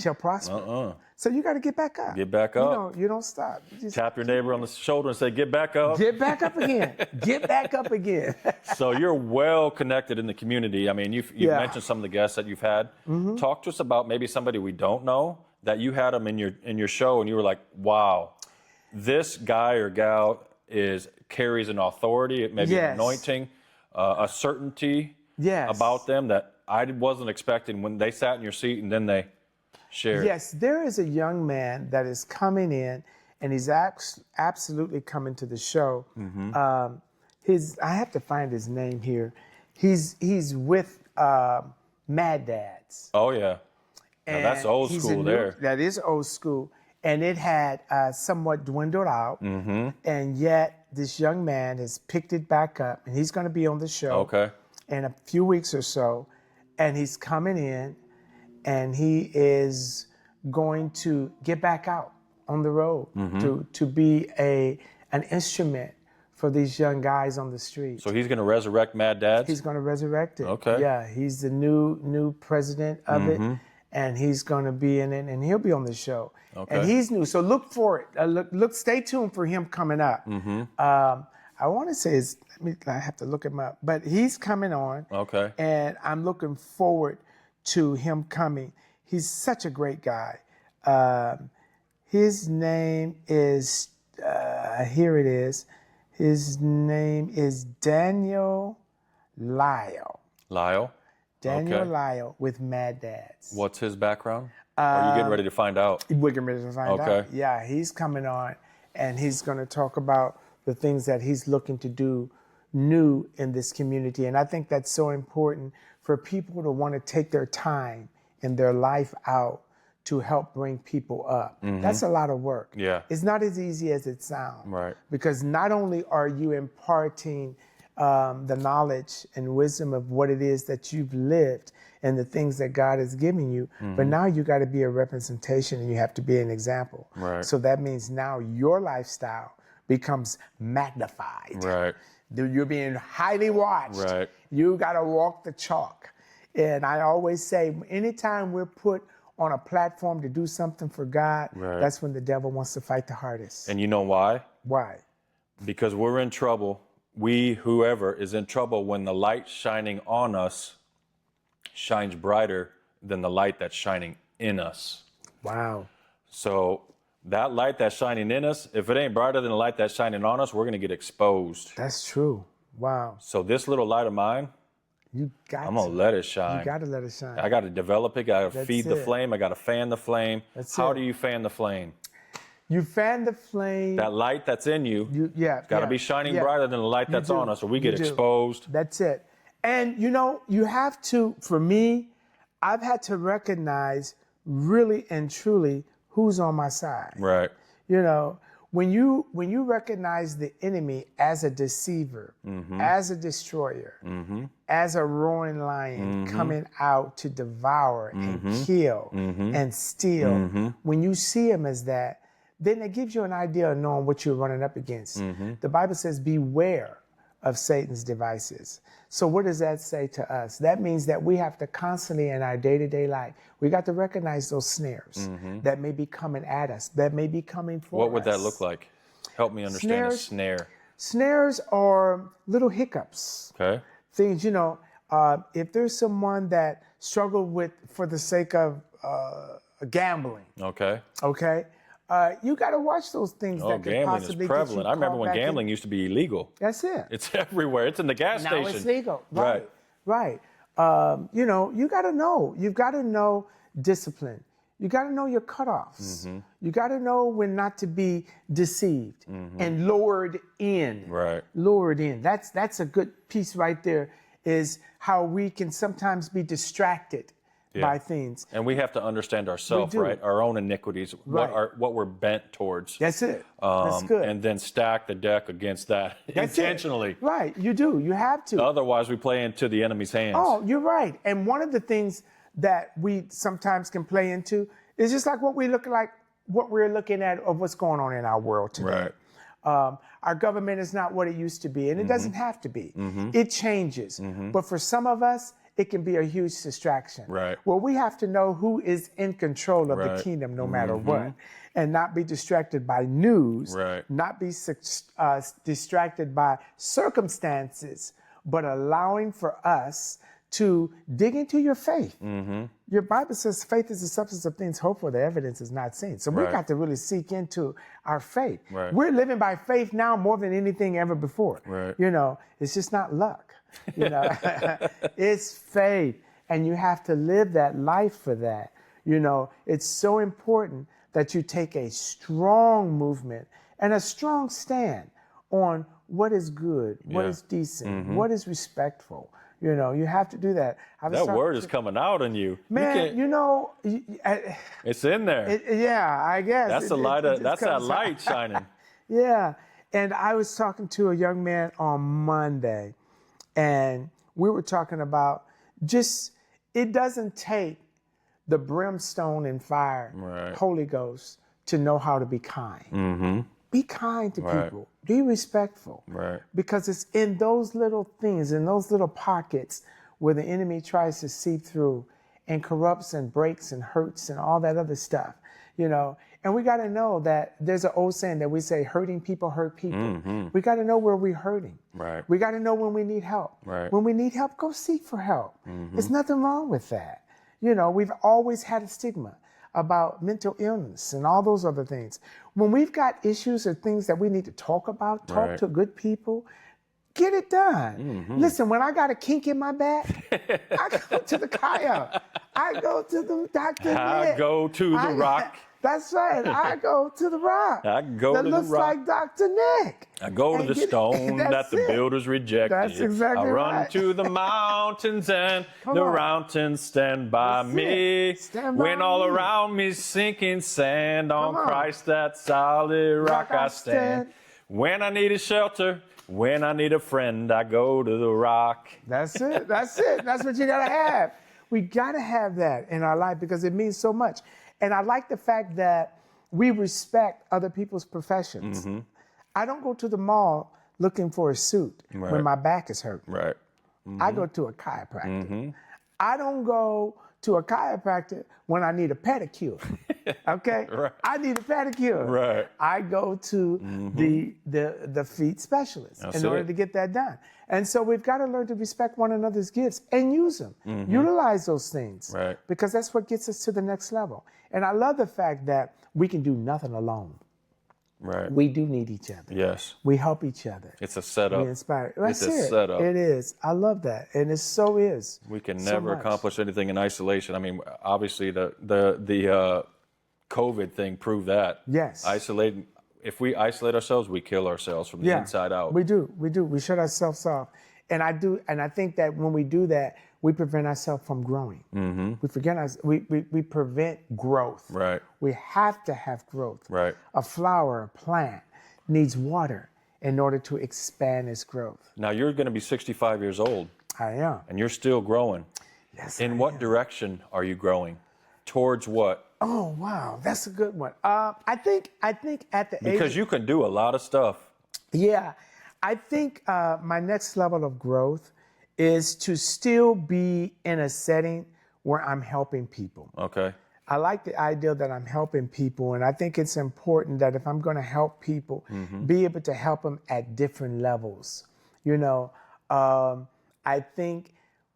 shall prosper. So you got to get back up. Get back up. You don't stop. Tap your neighbor on the shoulder and say, get back up. Get back up again. Get back up again. So you're well connected in the community. I mean, you've mentioned some of the guests that you've had. Talk to us about maybe somebody we don't know that you had them in your show and you were like, wow, this guy or gal carries an authority, maybe an anointing, a certainty about them that I wasn't expecting when they sat in your seat and then they shared. Yes, there is a young man that is coming in, and he's absolutely coming to the show. I have to find his name here. He's with Mad Dads. Oh yeah, now, that's old school there. That is old school, and it had somewhat dwindled out, and yet this young man has picked it back up, and he's going to be on the show in a few weeks or so. And he's coming in, and he is going to get back out on the road to be an instrument for these young guys on the street. So he's going to resurrect Mad Dads? He's going to resurrect it. Yeah, he's the new president of it, and he's going to be in it, and he'll be on the show. And he's new, so look for it. Stay tuned for him coming up. I want to say I have to look him up, but he's coming on. And I'm looking forward to him coming. He's such a great guy. His name is, here it is. His name is Daniel Lyle. Daniel Lyle with Mad Dads. What's his background? Are you getting ready to find out? We're getting ready to find out. Yeah, he's coming on, and he's going to talk about the things that he's looking to do new in this community. And I think that's so important for people to want to take their time in their life out to help bring people up. That's a lot of work. Yeah. It's not as easy as it sounds. Right. Because not only are you imparting the knowledge and wisdom of what it is that you've lived and the things that God has given you, but now you got to be a representation and you have to be an example. Right. So that means now your lifestyle becomes magnified. Right. You're being highly watched. Right. You got to walk the chalk. And I always say, anytime we're put on a platform to do something for God, Right. that's when the devil wants to fight the hardest. And you know why? Why? Because we're in trouble. Whoever is in trouble when the light shining on us shines brighter than the light that's shining in us. Wow. So that light that's shining in us, if it ain't brighter than the light that's shining on us, we're going to get exposed. That's true. Wow. So this little light of mine, I'm going to let it shine. You got to let it shine. I got to develop it. Got to That's feed the it. flame. I got to fan the flame. That's How it. do you fan the flame? You fan the flame. That light that's in you, got to be shining brighter than the light that's on us, or we get exposed. That's it. And you have to, for me, I've had to recognize really and truly who's on my side. Right. When you recognize the enemy as a deceiver, as a destroyer, as a roaring lion coming out to devour and kill and steal, when you see him as that, then it gives you an idea of knowing what you're running up against. The Bible says, beware of Satan's devices. So what does that say to us? That means that we have to constantly in our day-to-day life, we got to recognize those snares that may be coming at us, that may be coming for us. What would that look like? Help me understand a snare. Snares are little hiccups. Okay. Things, if there's someone that struggled with for the sake of gambling, Okay. you got to watch those things that could gambling possibly is prevalent. get you I remember caught when back gambling used to be illegal. That's it. It's everywhere. It's in the gas Now station. it's legal. Right. Right. You got to know. You've got to know discipline. You got to know your cutoffs. You got to know when not to be deceived and lured in. Right. Lured in. That's a good piece right there, is how we can sometimes be distracted by things. And we have to understand ourselves, right? Our own iniquities, what we're bent towards. That's it. That's good. And then stack the deck against that intentionally. It. Right. You do. You have to. Otherwise, we play into the enemy's hands. Oh, you're right. And one of the things that we sometimes can play into is just like what we're looking at of what's going on in our world today. Right. Our government is not what it used to be, and it doesn't have to be. It changes. But for some of us, it can be a huge distraction. Right. Well, we have to know who is in control of the kingdom no matter what, and not be distracted by news, not be distracted by circumstances, but allowing for us to dig into your faith. Your Bible says faith is the substance of things hoped for, the evidence is not seen. So we got to really seek into our faith. We're living by faith now more than anything ever before. It's just not luck. It's faith, and you have to live that life for that. It's so important that you take a strong movement and a strong stand on what is good, what is decent, what is respectful. You have to do that. That word is coming out on you. Man, it's in there. I guess. That's the light. That's that light shining. Yeah. And I was talking to a young man on Monday, and we were talking about it doesn't take the brimstone and fire, Holy Ghost, to know how to be kind. Be kind to people. Be respectful. Because it's in those little things, in those little pockets where the enemy tries to seep through and corrupts and breaks and hurts and all that other stuff, And we got to know that there's an old saying that we say, hurting people hurt people. We got to know where we're hurting. We got to know when we need help. When we need help, go seek for help. There's nothing wrong with that. We've always had a stigma about mental illness and all those other things. When we've got issues or things that we need to talk about, talk to good people, get it done. Listen, when I got a kink in my back, I go to the Kaya. I go to the doctor. I go to the rock. That's right. I go to the rock. I go that to the looks rock. like Dr. Nick. I go to And the get- stone that that's the it. builders rejected. That's exactly I run right. to the mountains and Come the on. mountains stand by That's me. it. Stand When by all me. around me sinking sand, on Come on. Christ that solid rock Rock I I stand. stand. When I need a shelter, when I need a friend, I go to the rock. That's it. That's it. That's what you gotta have. We gotta have that in our life because it means so much. And I like the fact that we respect other people's professions. Mm-hmm. I don't go to the mall looking for a suit Right. when my back is hurt. Right. I go to a chiropractor. Mm-hmm. I don't go to a chiropractor when I need a pedicure. Okay? Right. I need a pedicure. Right. I go to the feet specialist That's in order it. to get that done. And so we've got to learn to respect one another's gifts and use them. Utilize those things. Right. Because that's what gets us to the next level. And I love the fact that we can do nothing alone. Right. We do need each other. Yes. We help each other. It's a setup. We inspire. That's It's a it. setup. It is. I love that. And it so is. We can So never much. accomplish anything in isolation. I mean, obviously the COVID thing proved that. Yes. If we isolate ourselves, we kill ourselves from the inside out. We do. We shut ourselves off. And I think that when we do that, we prevent ourselves from growing. Mm-hmm. We prevent growth. Right. We have to have growth. Right. A flower, a plant needs water in order to expand its growth. Now you're going to be 65 years old I am. and you're still growing. Yes. In what direction are you growing? Towards what? Oh wow, that's a good one. I think at the age Because you can do a lot of stuff. Yeah, I think my next level of growth is to still be in a setting where I'm helping people. Okay. I like the idea that I'm helping people, and I think it's important that if I'm going to help people, be able to help them at different levels. You know, I think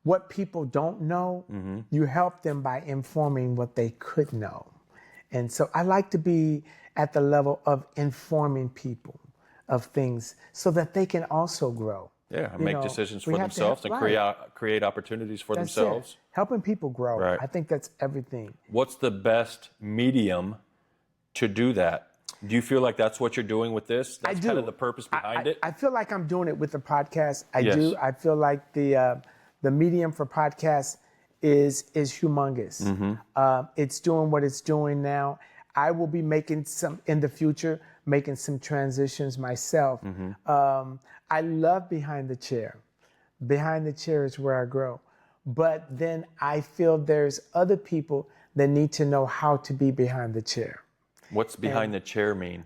what people don't know, you help them by informing what they could know. And so I like to be at the level of informing people of things so that they can also grow. Yeah, You make know, decisions we for have to themselves help- and right. create opportunities for That's themselves. it. Helping people grow. Right. I think that's everything. What's the best medium to do that? Do you feel like that's what you're doing with this? That's kind of the purpose behind it? I feel like I'm doing it with the podcast. I Yes. do. I feel like the medium for podcasts is humongous. It's doing what it's doing now. I will be making some in the future, making some transitions myself. I love behind the chair. Behind the chair is where I grow. But then I feel there's other people that need to know how to be behind the chair. What's behind the chair mean?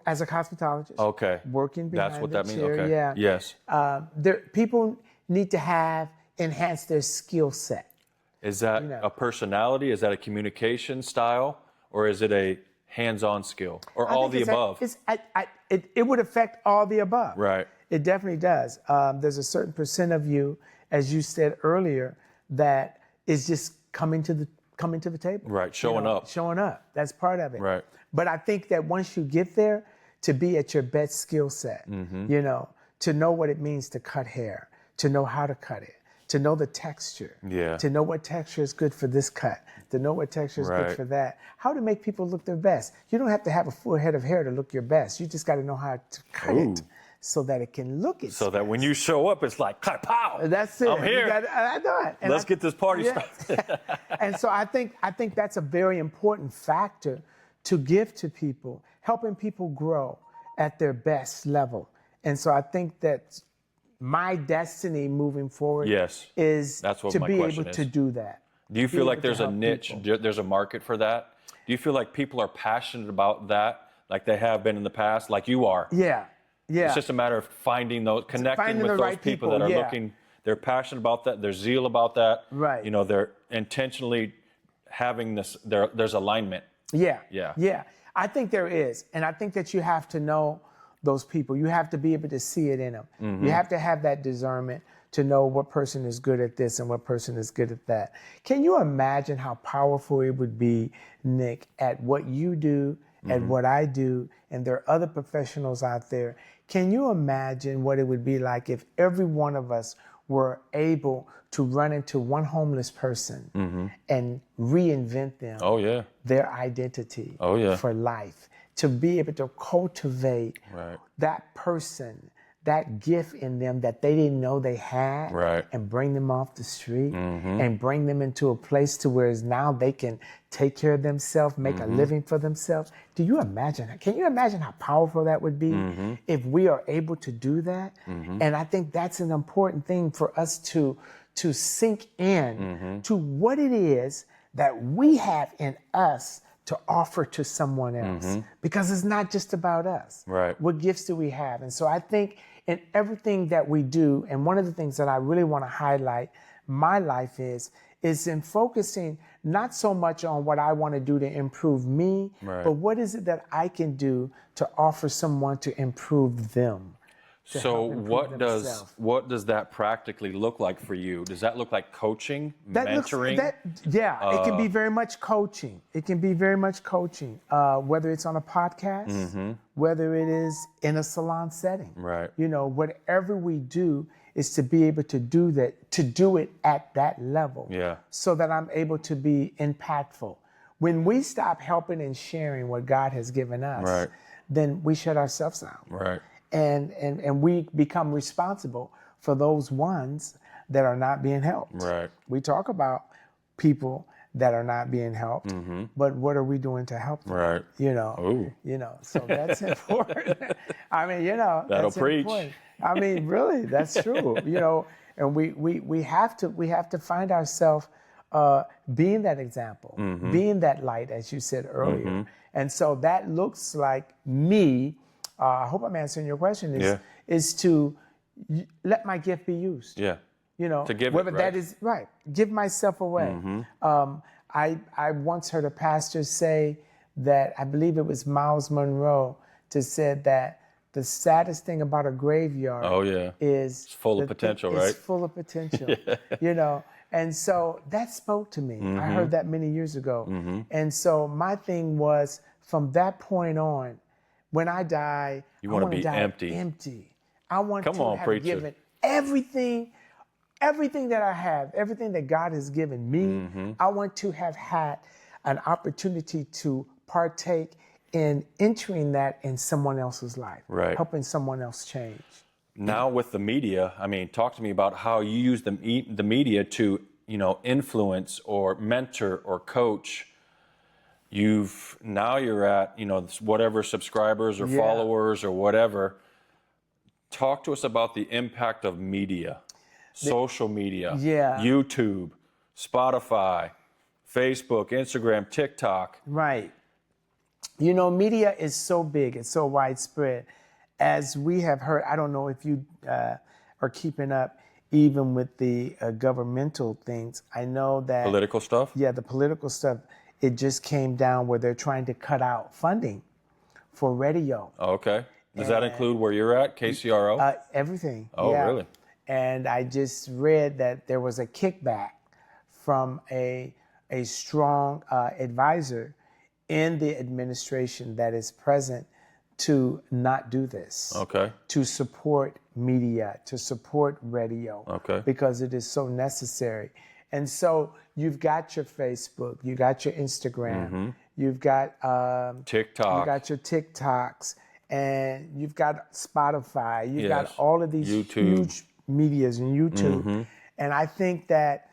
As a cosmetologist, Okay. working behind That's what the that means? chair, Okay. yeah. Yes. People need to enhance their skill set. Is that know. a personality? Is that a communication style? Or is it a hands-on skill? Or I all think the above? It would affect all the above. Right. It definitely does. There's a certain percent of you, as you said earlier, that is just coming to the table. Right, showing up. Showing up. That's part of it. Right. But I think that once you get there, to be at your best skill set, you know, to know what it means to cut hair, to know how to cut it, to know the texture, Yeah. to know what texture is good for this cut, to know what texture is Right. good for that, how to make people look their best. You don't have to have a full head of hair to look your best. You just got to know how to cut it so that it can look its So that when you show up, it's like, pow! That's it. I'm here. I know it. And Let's get this party started. And so I think that's a very important factor to give to people, helping people grow at their best level. And so I think that my destiny moving forward Yes. is That's what to my be question able is. to do that. Do you feel like able to there's a help niche, people. there's a market for that? Do you feel like people are passionate about that like they have been in the past, like you are? Yeah. Yeah. It's just a matter of connecting finding with the those right people people, that are yeah. looking, they're passionate about that, they're zeal about that. Right. You know, they're intentionally having this, there's alignment. Yeah. Yeah. Yeah. I think there is. And I think that you have to know those people. You have to be able to see it in them. You have to have that discernment to know what person is good at this and what person is good at that. Can you imagine how powerful it would be, Nick, at what you do, at what I do, and there are other professionals out there. Can you imagine what it would be like if every one of us were able to run into one homeless person and reinvent them Oh, yeah. their identity Oh, yeah. for life, to be able to cultivate Right. that person, that gift in them that they didn't know they had, Right. and bring them off the street and bring them into a place to where now they can take care of themselves, make a living for themselves. Do you imagine? Can you imagine how powerful that would be if we are able to do that? And I think that's an important thing for us to sink in to what it is that we have in us to offer to someone else, because it's not just about us. Right. What gifts do we have? And so I think in everything that we do, and one of the things that I really want to highlight my life is in focusing not so much on what I want to do to improve me, Right. but what is it that I can do to offer someone to improve them. So help improve themselves. what does that practically look like for you? Does that look like coaching, mentoring? It can be very much coaching. It can be very much coaching, whether it's on a podcast, whether it is in a salon setting. Right. You know, whatever we do is to be able to do that, to do it at that level. Yeah. So that I'm able to be impactful. When we stop helping and sharing what God has given us, Right. then we shut ourselves out. Right. And we become responsible for those ones that are not being helped. Right. We talk about people that are not being helped, but what are we doing to help them? Right. You know, Ooh. So that's important. I mean, that'll that's preach. important. I mean, really, that's true. And we have to find ourselves being that example, being that light, as you said earlier. And so that looks like me. I hope I'm answering your question. Is to let my gift be used. Yeah. To give whether it, that is right, give myself away. I once heard a pastor say that, I believe it was Miles Monroe, said that the saddest thing about a graveyard is it's full of potential, right? It's full of potential. And so that spoke to me. I heard that many years ago. And so my thing was, from that point on, when I die, I wanna want to be die empty. I want to have preacher. given everything that I have, everything that God has given me. I want to have had an opportunity to partake in entering that in someone else's life, Right. helping someone else change. Now with the media, I mean, talk to me about how you use the media to, influence or mentor or coach. You're at, whatever subscribers or followers or whatever. Talk to us about the impact of media, social media, YouTube, Spotify, Facebook, Instagram, TikTok. Right. Media is so big, it's so widespread. As we have heard, I don't know if you are keeping up even with the governmental things. I know that Political stuff? Yeah, the political stuff. It just came down where they're trying to cut out funding for radio. Okay. Does that include where you're at, KCRO? Everything. Oh, really? And I just read that there was a kickback from a strong advisor in the administration that is present to not do this. Okay. To support media, to support radio. Okay. Because it is so necessary. And so you've got your Facebook, you got your Instagram, you've got TikTok. you got your TikToks, and you've got Spotify, you've got Yes. all of these YouTube. huge medias and YouTube. And I think that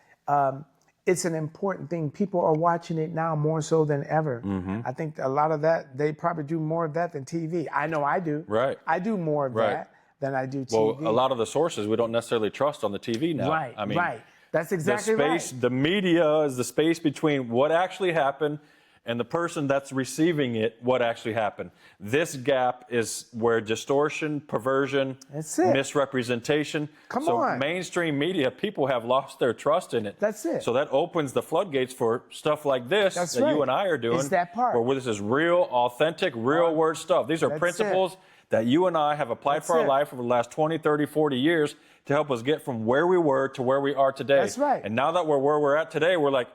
it's an important thing. People are watching it now more so than ever. I think a lot of that, they probably do more of that than TV. I know I do. Right. I do more of that than I do TV. Well, a lot of the sources we don't necessarily trust on the TV now. Right, I mean, right. That's exactly right. The media is the space between what actually happened and the person that's receiving it, what actually happened. This gap is where distortion, perversion, That's it. misrepresentation. Come so on. mainstream media, people have lost their trust in it. That's it. So that opens the floodgates for stuff like this That's that right. you and I are doing. It's that part. Where this is real, authentic, real word stuff. These are That's principles that you and I have applied for our it. life over the last 20, 30, 40 years to help us get from where we were to where we are today. That's right. And now that we're where we're at today, we're like,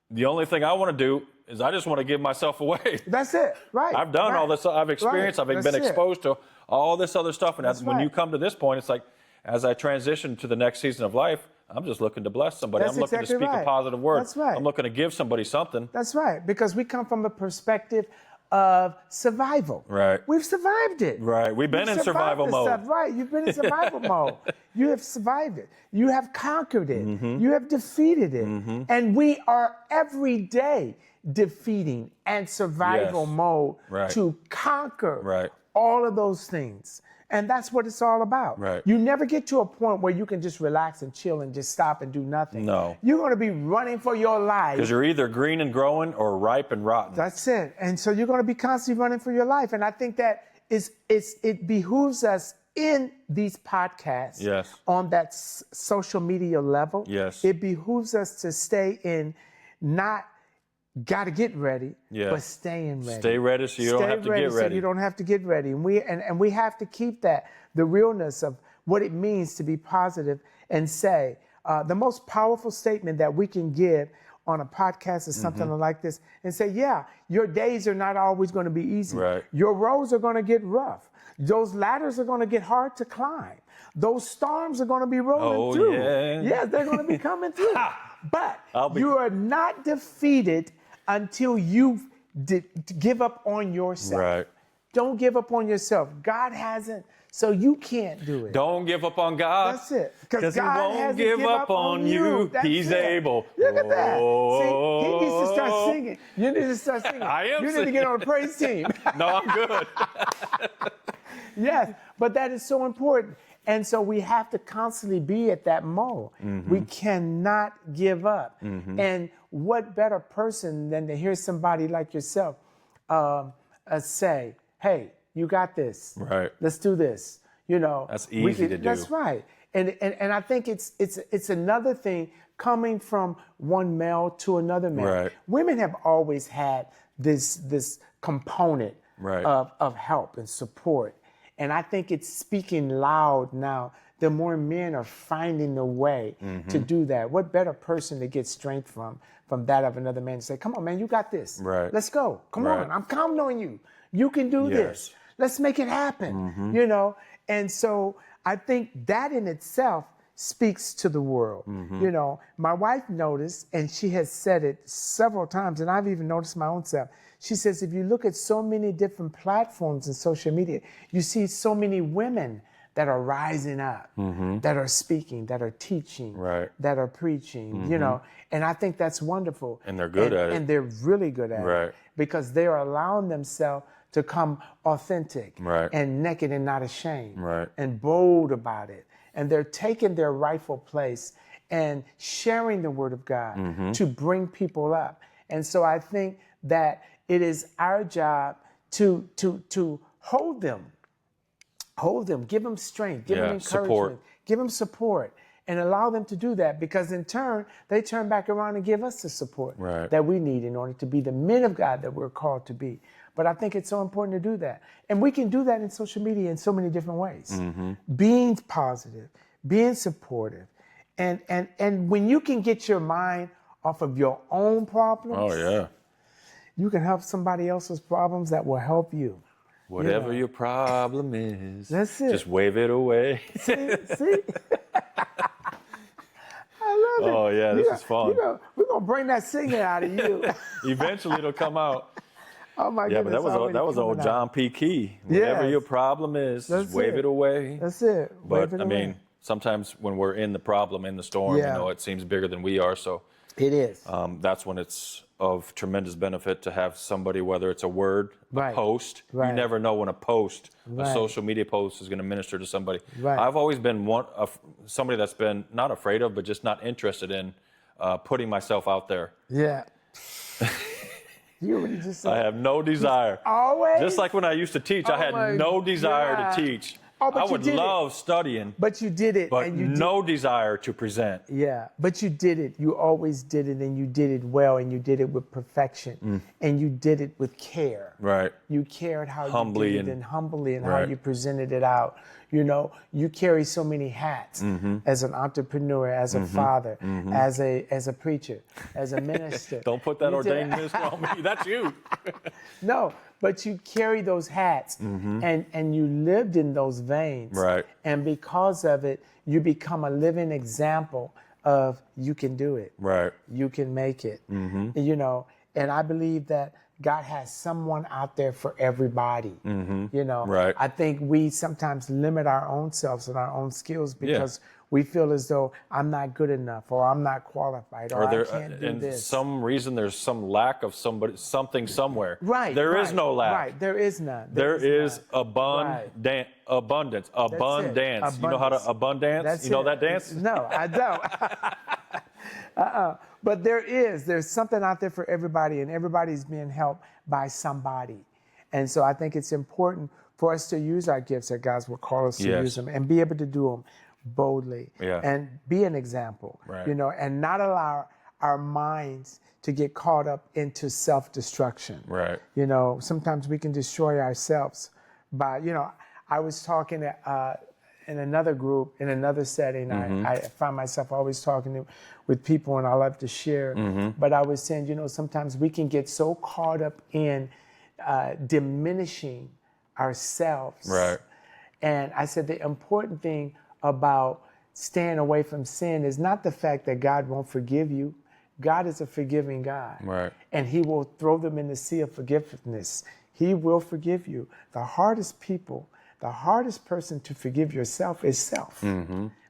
the only thing I want to do is I just want to give myself away. That's it. Right. I've done all this. I've experienced. Right. I've been That's it. exposed to all this other stuff. And when right. you come to this point, it's like, as I transition to the next season of life, I'm just looking to bless somebody. That's I'm looking exactly to speak right. a positive word. That's right. I'm looking to give somebody something. That's right, because we come from a perspective of survival. Right. We've survived it. Right. We've been in survived survival this mode. stuff. Right. You've been in survival mode. You have survived it. You have conquered it. You have defeated it. And we are every day defeating and survival mode to conquer all of those things. And that's what it's all about. Right. You never get to a point where you can just relax and chill and just stop and do nothing. No. You're going to be running for your life. Because you're either green and growing or ripe and rotten. That's it. And so you're going to be constantly running for your life. And I think that it behooves us in these podcasts on that social media level. Yes. It behooves us to stay in not got to get ready, but staying ready. Stay ready so you don't have to get ready. So you don't have to get ready. And we have to keep that, the realness of what it means to be positive and say, the most powerful statement that we can give on a podcast or something like this and say, yeah, your days are not always going to be easy. Right. Your roads are going to get rough. Those ladders are going to get hard to climb. Those storms are going to be rolling through. Yeah, they're going to be coming through. But you are not defeated until you give up on yourself. Right. Don't give up on yourself. God hasn't, so you can't do it. Don't give up on God. That's it. Because He God won't hasn't give up on you. That's He's it. able. Look at that. See, he needs to start singing. You need to start singing. I am You need to get on a praise team. No, I'm good. Yes, but that is so important. And so we have to constantly be at that mode. We cannot give up. And what better person than to hear somebody like yourself say, hey, you got this. Right. Let's do this. You know, that's easy to do. That's right. And I think it's another thing coming from one male to another male. Right. Women have always had this component of help and support. And I think it's speaking loud now. The more men are finding a way to do that. What better person to get strength from that of another man to say, come on, man, you got this. Right. Let's go. Come on. I'm counting on you. You can do this. Let's make it happen. You know? And so I think that in itself speaks to the world. You know, my wife noticed, and she has said it several times, and I've even noticed my own self. She says, if you look at so many different platforms in social media, you see so many women that are rising up, that are speaking, that are teaching, that are preaching, you know, and I think that's wonderful. And they're good at it. And they're really good at it because they are allowing themselves to come authentic and naked and not ashamed and bold about it. And they're taking their rightful place and sharing the word of God to bring people up. And so I think that it is our job to hold them, give them strength, give them encouragement, give them support, and allow them to do that, because in turn, they turn back around and give us the support that we need in order to be the men of God that we're called to be. But I think it's so important to do that. And we can do that in social media in so many different ways. Being positive, being supportive. And when you can get your mind off of your own problems, you can help somebody else's problems that will help you. Whatever your problem is, that's it. Just wave it away. See? I love it. Oh, yeah, this is fun. We're going to bring that singing out of you. Eventually, it'll come out. Oh, my goodness. Yeah, but that was old John P. Key. Whatever your problem is, just wave it away. That's it. But, I mean, sometimes when we're in the problem, in the storm, you know, it seems bigger than we are. So it is. That's when it's of tremendous benefit to have somebody, whether it's a word, a post. You never know when a post, a social media post, is going to minister to somebody. I've always been somebody that's been not afraid of, but just not interested in putting myself out there. Yeah. You already just said I have no desire. Always? Just like when I used to teach, I had no desire to teach. I would love studying. But you did it. But no desire to present. Yeah, but you did it. You always did it, and you did it well, and you did it with perfection, and you did it with care. Right. You cared how humbly you did it, and humbly, and how you presented it out. You know, you carry so many hats as an entrepreneur, as a father, as a preacher, as a minister. Don't put that ordained minister on me. That's you. No, but you carry those hats and you lived in those veins. Right. And because of it, you become a living example of you can do it. Right. You can make it. You know, and I believe that God has someone out there for everybody. You know, Right. I think we sometimes limit our own selves and our own skills because we feel as though I'm not good enough or I'm not qualified or I can't do this. Some reason there's some lack of something somewhere. Right. There is no lack. Right. There is none. There is none. abundance. Abundance. You know how to abundance? That's you know it. that dance? No, I don't. But there's something out there for everybody, and everybody's being helped by somebody. And so I think it's important for us to use our gifts that God will call us to use them and be able to do them boldly and be an example, you know, and not allow our minds to get caught up into self-destruction. Right. You know, sometimes we can destroy ourselves by, you know, I was talking in another group, in another setting. I find myself always talking with people, and I love to share. But I was saying, you know, sometimes we can get so caught up in diminishing ourselves. Right. And I said the important thing about staying away from sin is not the fact that God won't forgive you. God is a forgiving God. Right. And he will throw them in the sea of forgiveness. He will forgive you. The hardest person to forgive yourself is self.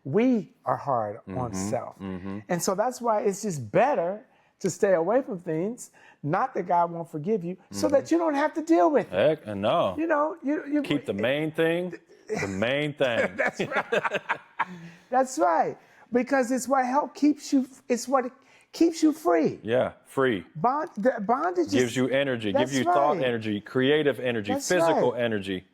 We are hard on self. And so that's why it's just better to stay away from things, not that God won't forgive you, so that you don't have to deal with it. Heck, no. You know, you keep the main thing, the main thing. That's right. That's right. Because it's what keeps you free. Yeah, free. Bondage gives you energy, gives you thought energy, creative energy, physical energy,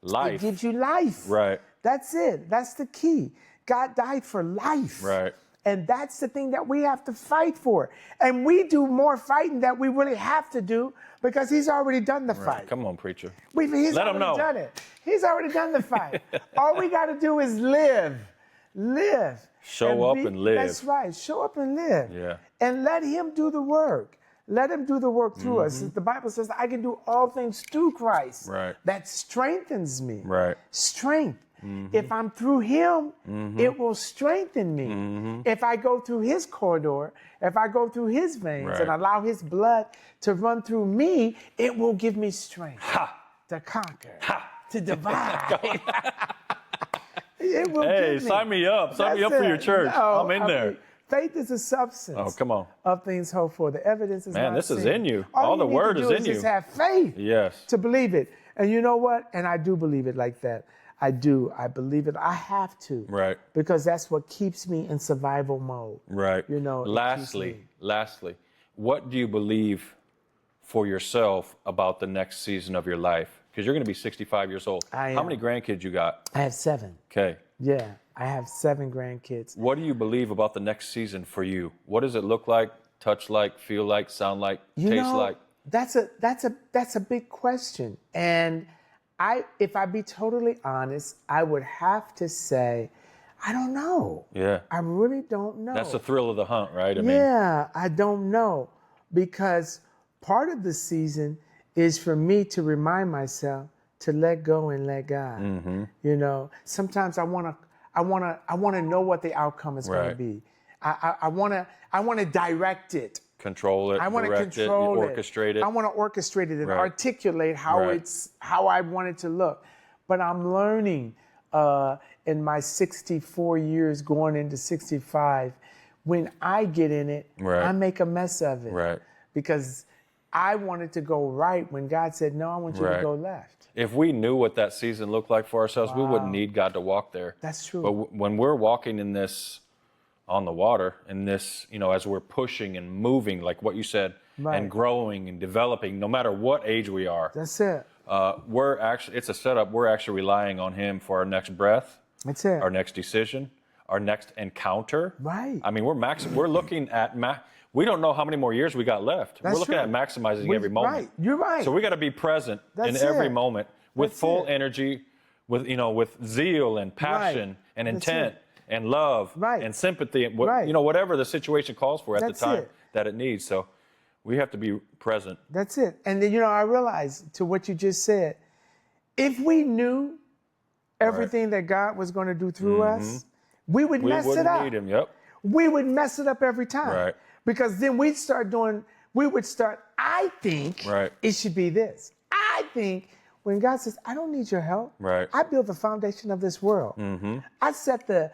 life. It gives you life. Right. That's it. That's the key. God died for life. Right. And that's the thing that we have to fight for. And we do more fighting than we really have to do because he's already done the fight. Come on, preacher. He's Let him know. Done it. He's already done the fight. All we got to do is live. Show up and live. That's right. Show up and live. Yeah. And let him do the work. Let him do the work through us. The Bible says I can do all things through Christ. Right. That strengthens me. Right. Strength. If I'm through him, it will strengthen me. If I go through his corridor, if I go through his veins and allow his blood to run through me, it will give me strength to conquer, to divide. It will give me. Sign me up. Sign me up for your church. No, I'm in there. Faith is a substance. Oh, come on. Of things hoped for. The evidence is not this is seen. in you. All the word is in you. Just have faith. Yes. To believe it. And you know what? And I do believe it like that. I do. I believe it. I have to. Right. Because that's what keeps me in survival mode. Right. You know. Lastly, what do you believe for yourself about the next season of your life? Because you're going to be 65 years old. How many grandkids you got? I have 7. Okay. Yeah. I have 7 grandkids. What do you believe about the next season for you? What does it look like, touch like, feel like, sound like, taste like? That's a big question. And if I be totally honest, I would have to say, I don't know. Yeah. I really don't know. That's the thrill of the hunt, right? I don't know. Because part of the season is for me to remind myself to let go and let God. You know, sometimes I want to know what the outcome is going to be. I want to direct it. Control it, I want to direct control it, orchestrate it. I want to orchestrate it and articulate how I want it to look. But I'm learning in my 64 years going into 65, when I get in it, I make a mess of it. Right. Because I wanted to go right when God said, no, I want you to go left. If we knew what that season looked like for ourselves, we wouldn't need God to walk there. That's true. But when we're walking in this, on the water, in this, you know, as we're pushing and moving, like what you said, and growing and developing, no matter what age we are. That's it. It's a setup. We're actually relying on him for our next breath. That's it. Our next decision, our next encounter. Right. I mean, we're looking at, we don't know how many more years we got left. That's we're looking at maximizing every moment. Right. You're right. So we got to be present in every moment with full energy, with zeal and passion and intent and love and sympathy and whatever the situation calls for at the time that it needs. So We have to be present. That's it. And then, I realized to what you just said, if we knew everything that God was going to do through us, we would mess it up. We wouldn't need him, yep. We would mess it up every time. Right. Because then I think it should be this. I think when God says, I don't need your help. Right. I built the foundation of this world. I set the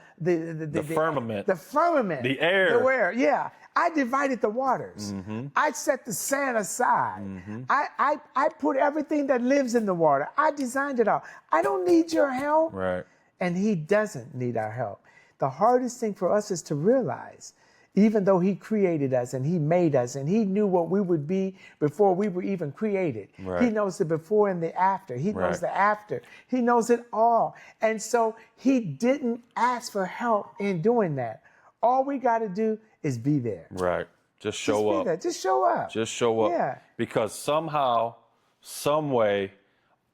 firmament. The firmament. The air. The air, yeah. I divided the waters. I set the sand aside. I put everything that lives in the water. I designed it all. I don't need your help. Right. And he doesn't need our help. The hardest thing for us is to realize, even though he created us and he made us and he knew what we would be before we were even created. Right. He knows the before and the after. He knows the after. He knows it all. And so he didn't ask for help in doing that. All we got to do is be there. Right. Just show up. Just show up. Just show up. Yeah. Because somehow, some way,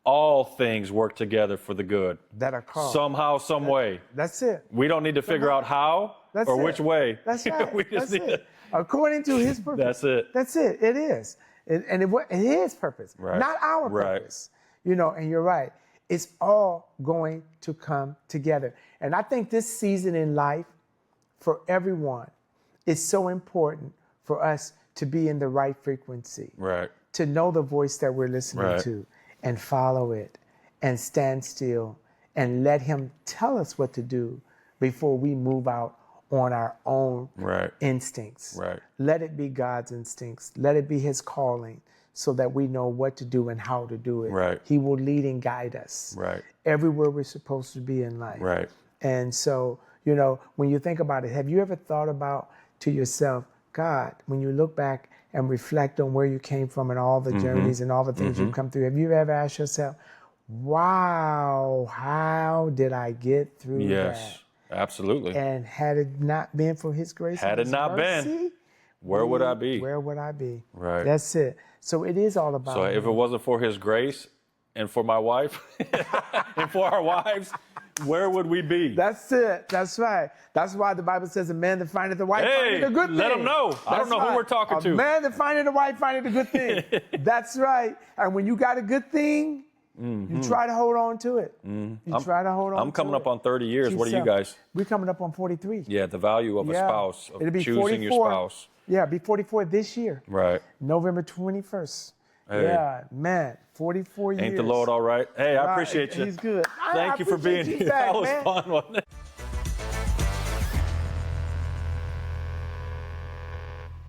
all things work together for the good. That are called. Somehow, some way. That's it. We don't need to figure out how or which way. That's right. We just need to. According to his purpose. That's it. That's it. It is. And it is purpose, Right. not our purpose. And you're right. It's all going to come together. And I think this season in life, for everyone, is so important for us to be in the right frequency. Right. To know the voice that we're listening to and follow it and stand still and let him tell us what to do before we move out on our own instincts. Right. Let it be God's instincts. Let it be his calling so that we know what to do and how to do it. Right. He will lead and guide us everywhere we're supposed to be in life. Right. And so, when you think about it, have you ever thought about to yourself, God, when you look back and reflect on where you came from and all the journeys and all the things you've come through, have you ever asked yourself, wow, how did I get through that? Yes, absolutely. And had it not been for his grace Had and it his not mercy, been, where would I be? Where would I be? Right. That's it. So it is all about So if it wasn't for his grace and for my wife and for our wives, where would we be? That's it. That's right. That's why the Bible says a man that findeth a wife findeth a good thing. Let them know. I don't know who we're talking to. A man that findeth a wife findeth a good thing. That's right. And when you got a good thing, you try to hold on to it. You try to hold on to it. I'm coming up on 30 years. What are you guys? We're coming up on 43. Yeah, the value of a spouse, of It'll be choosing 44. your spouse. Yeah, it'll be 44 this year. Right. November 21st. Hey. Yeah, man, 44 years. Ain't the Lord all right? Hey, I appreciate you. He's good. Thank you for being here. That was fun, wasn't it?